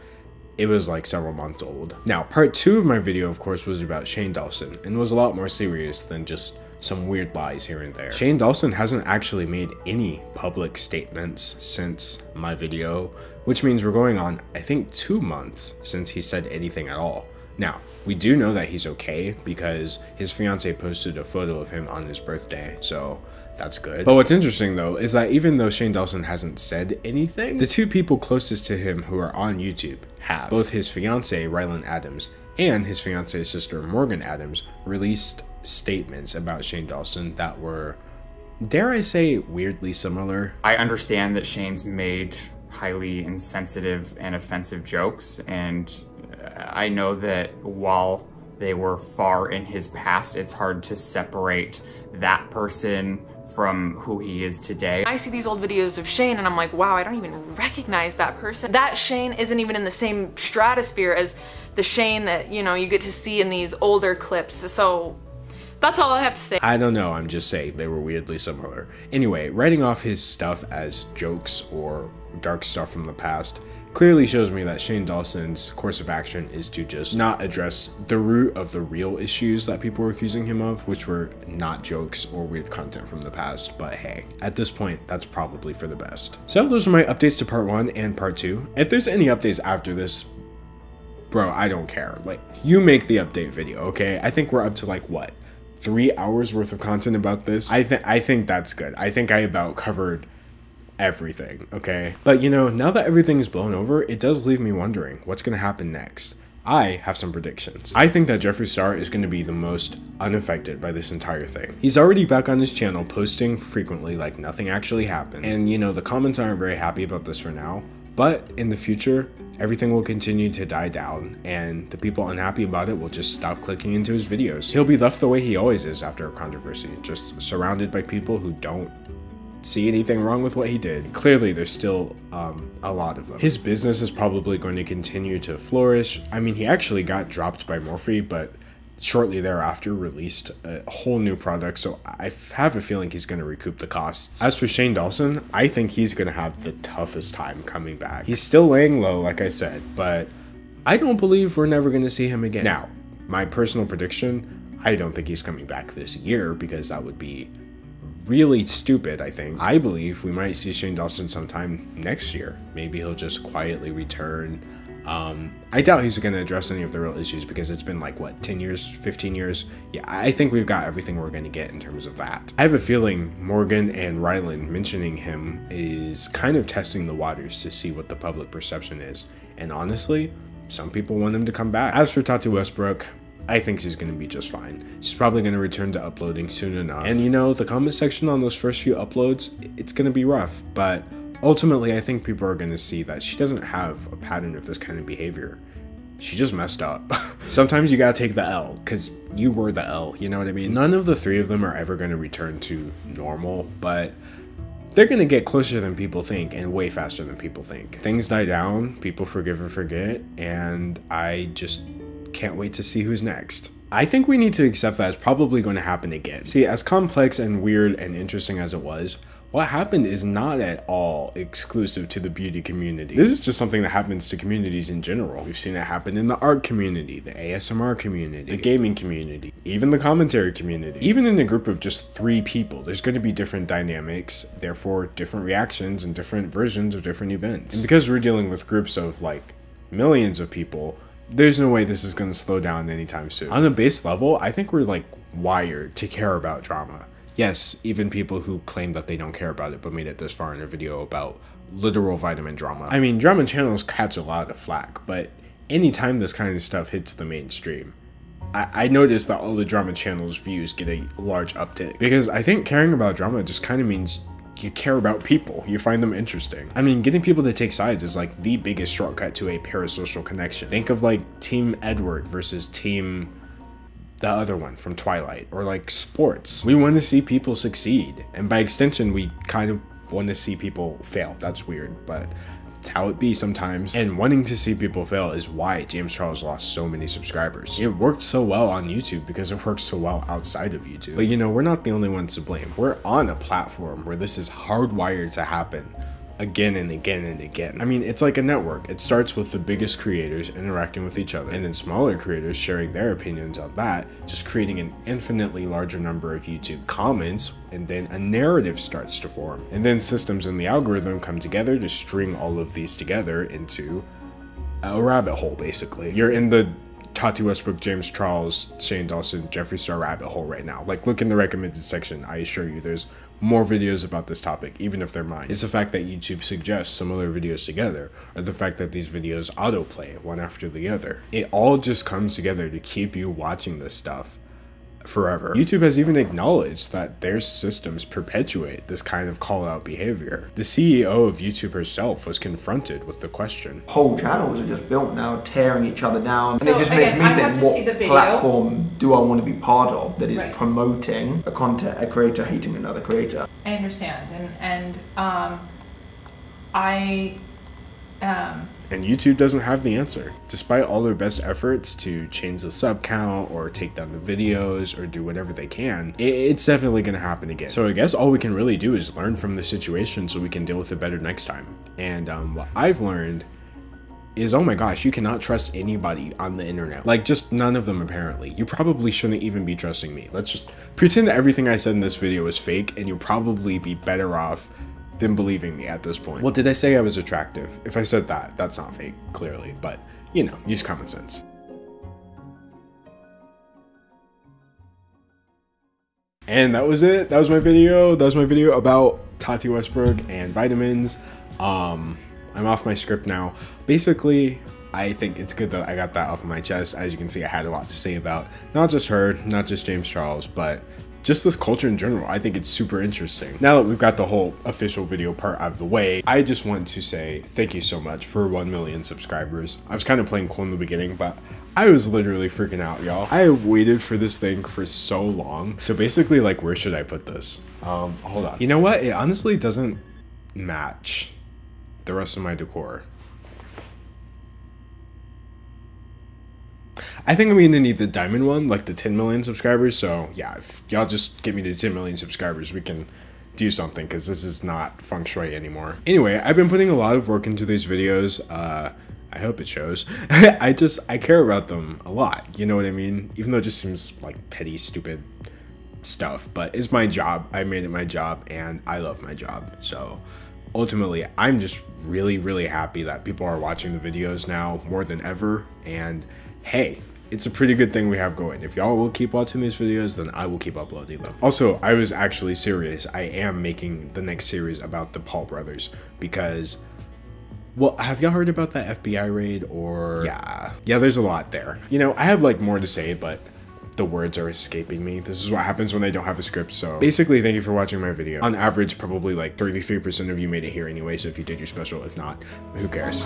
it was like several months old. Now, part 2 of my video, of course, was about Shane Dawson, and was a lot more serious than just some weird lies here and there. Shane Dawson hasn't actually made any public statements since my video, which means we're going on, I think, 2 months since he said anything at all. Now, we do know that he's okay because his fiance posted a photo of him on his birthday, so that's good. But what's interesting though is that even though Shane Dawson hasn't said anything, the 2 people closest to him who are on YouTube have. Both his fiance, Rylan Adams, and his fiance's sister, Morgan Adams, released statements about Shane Dawson that were, dare I say, weirdly similar.
I understand that Shane's made highly insensitive and offensive jokes, and I know that while they were far in his past, it's hard to separate that person from who he is today.
I see these old videos of Shane and I'm like, wow, I don't even recognize that person. That Shane isn't even in the same stratosphere as the Shane that, you know, you get to see in these older clips. So that's all I have to say.
I don't know, I'm just saying they were weirdly similar. Anyway, writing off his stuff as jokes or dark stuff from the past clearly shows me that Shane Dawson's course of action is to just not address the root of the real issues that people were accusing him of, which were not jokes or weird content from the past. But hey, at this point, that's probably for the best. So those are my updates to part 1 and part 2. If there's any updates after this, bro, I don't care. Like, you make the update video, okay? I think we're up to like, what, 3 hours worth of content about this? I think that's good. I think I about covered everything, okay? But you know, now that everything's blown over, it does leave me wondering what's gonna happen next. I have some predictions. I think that Jeffree Star is going to be the most unaffected by this entire thing. He's already back on his channel posting frequently like nothing actually happened. And you know, the comments aren't very happy about this for now, but in the future, everything will continue to die down and the people unhappy about it will just stop clicking into his videos. He'll be left the way he always is after a controversy, just surrounded by people who don't see anything wrong with what he did. Clearly there's still a lot of them. His business is probably going to continue to flourish. I mean, he actually got dropped by Morphe, but shortly thereafter released a whole new product, so I have a feeling he's going to recoup the costs. As for Shane Dawson, I think he's going to have the toughest time coming back. He's still laying low, like I said, but I don't believe we're never going to see him again. Now, my personal prediction, I don't think he's coming back this year because that would be really stupid, I think. I believe we might see Shane Dawson sometime next year. Maybe he'll just quietly return. I doubt he's going to address any of the real issues because it's been like, what, 10 years, 15 years? Yeah, I think we've got everything we're going to get in terms of that. I have a feeling Morgan and Rylan mentioning him is kind of testing the waters to see what the public perception is. And honestly, some people want him to come back. As for Tati Westbrook, I think she's going to be just fine. She's probably going to return to uploading soon enough. And you know, the comment section on those first few uploads, it's going to be rough, but ultimately I think people are going to see that she doesn't have a pattern of this kind of behavior. She just messed up. Sometimes you gotta take the L, because you were the L, you know what I mean? None of the 3 of them are ever going to return to normal, but they're going to get closer than people think and way faster than people think. Things die down, people forgive or forget, and I just can't wait to see who's next. I think we need to accept that it's probably going to happen again. See, as complex and weird and interesting as it was, what happened is not at all exclusive to the beauty community. This is just something that happens to communities in general. We've seen it happen in the art community, the ASMR community, the gaming community, even the commentary community. Even in a group of just 3 people, there's going to be different dynamics, therefore different reactions and different versions of different events. And because we're dealing with groups of like millions of people, there's no way this is going to slow down anytime soon. On a base level, I think we're like wired to care about drama. Yes, even people who claim that they don't care about it but made it this far in a video about literal vitamin drama. I mean, drama channels catch a lot of flack, but anytime this kind of stuff hits the mainstream, I noticed that all the drama channels' views get a large uptick. Because I think caring about drama just kind of means you care about people, you find them interesting. I mean, getting people to take sides is like the biggest shortcut to a parasocial connection. Think of like Team Edward versus Team the other one from Twilight, or like sports. We want to see people succeed, and by extension we kind of want to see people fail. That's weird, but it's how it be sometimes. And wanting to see people fail is why James Charles lost so many subscribers. It worked so well on YouTube because it works so well outside of YouTube. But you know, we're not the only ones to blame. We're on a platform where this is hardwired to happen again and again and again. I mean, it's like a network. It starts with the biggest creators interacting with each other, and then smaller creators sharing their opinions on that, just creating an infinitely larger number of YouTube comments, and then a narrative starts to form. And then systems in the algorithm come together to string all of these together into a rabbit hole, basically. You're in the Tati Westbrook, James Charles, Shane Dawson, Jeffree Star rabbit hole right now. Like, look in the recommended section. I assure you there's more videos about this topic, even if they're mine. It's the fact that YouTube suggests similar videos together, or the fact that these videos autoplay one after the other. It all just comes together to keep you watching this stuff forever. YouTube has even acknowledged that their systems perpetuate this kind of call-out behavior. The CEO of YouTube herself was confronted with the question.
Whole channels are just built now, tearing each other down.
So
and it just makes me think, what
the
platform do I want to be part of that is
Right.
promoting a creator hating another creator?
I understand, and
And YouTube doesn't have the answer. Despite all their best efforts to change the sub count or take down the videos or do whatever they can, it's definitely gonna happen again. So I guess all we can really do is learn from the situation so we can deal with it better next time. And what I've learned is, oh my gosh, you cannot trust anybody on the internet. Like, just none of them apparently. You probably shouldn't even be trusting me. Let's just pretend that everything I said in this video is fake, and you'll probably be better off than believing me at this point. Well, did I say I was attractive? If I said that, that's not fake, clearly, but you know, use common sense. And that was it. That was my video. That was my video about Tati Westbrook and vitamins. I'm off my script now. Basically, I think it's good that I got that off of my chest. As you can see, I had a lot to say about not just her, not just James Charles, but just this culture in general. I think it's super interesting. Now that we've got the whole official video part out of the way, I just want to say thank you so much for 1 million subscribers. I was kind of playing cool in the beginning, but I was literally freaking out, y'all. I have waited for this thing for so long. So basically, like, where should I put this? Hold on. You know what? It honestly doesn't match the rest of my decor. I think I'm gonna need the diamond one, like the 10 million subscribers. So yeah, if y'all just get me to 10 million subscribers, we can do something, because this is not feng shui anymore. Anyway, I've been putting a lot of work into these videos. I hope it shows. I care about them a lot, you know what I mean? Even though it just seems like petty, stupid stuff, but it's my job. I made it my job, and I love my job. So ultimately, I'm just really, really happy that people are watching the videos now more than ever. And hey, it's a pretty good thing we have going. If y'all will keep watching these videos, then I will keep uploading them. Also, I was actually serious. I am making the next series about the Paul brothers, because, well, have y'all heard about that FBI raid? Or yeah, there's a lot there. You know, I have like more to say, but the words are escaping me. This is what happens when I don't have a script. So basically, thank you for watching my video. On average, probably like 33% of you made it here anyway, so if you did, you're special. If not, who cares?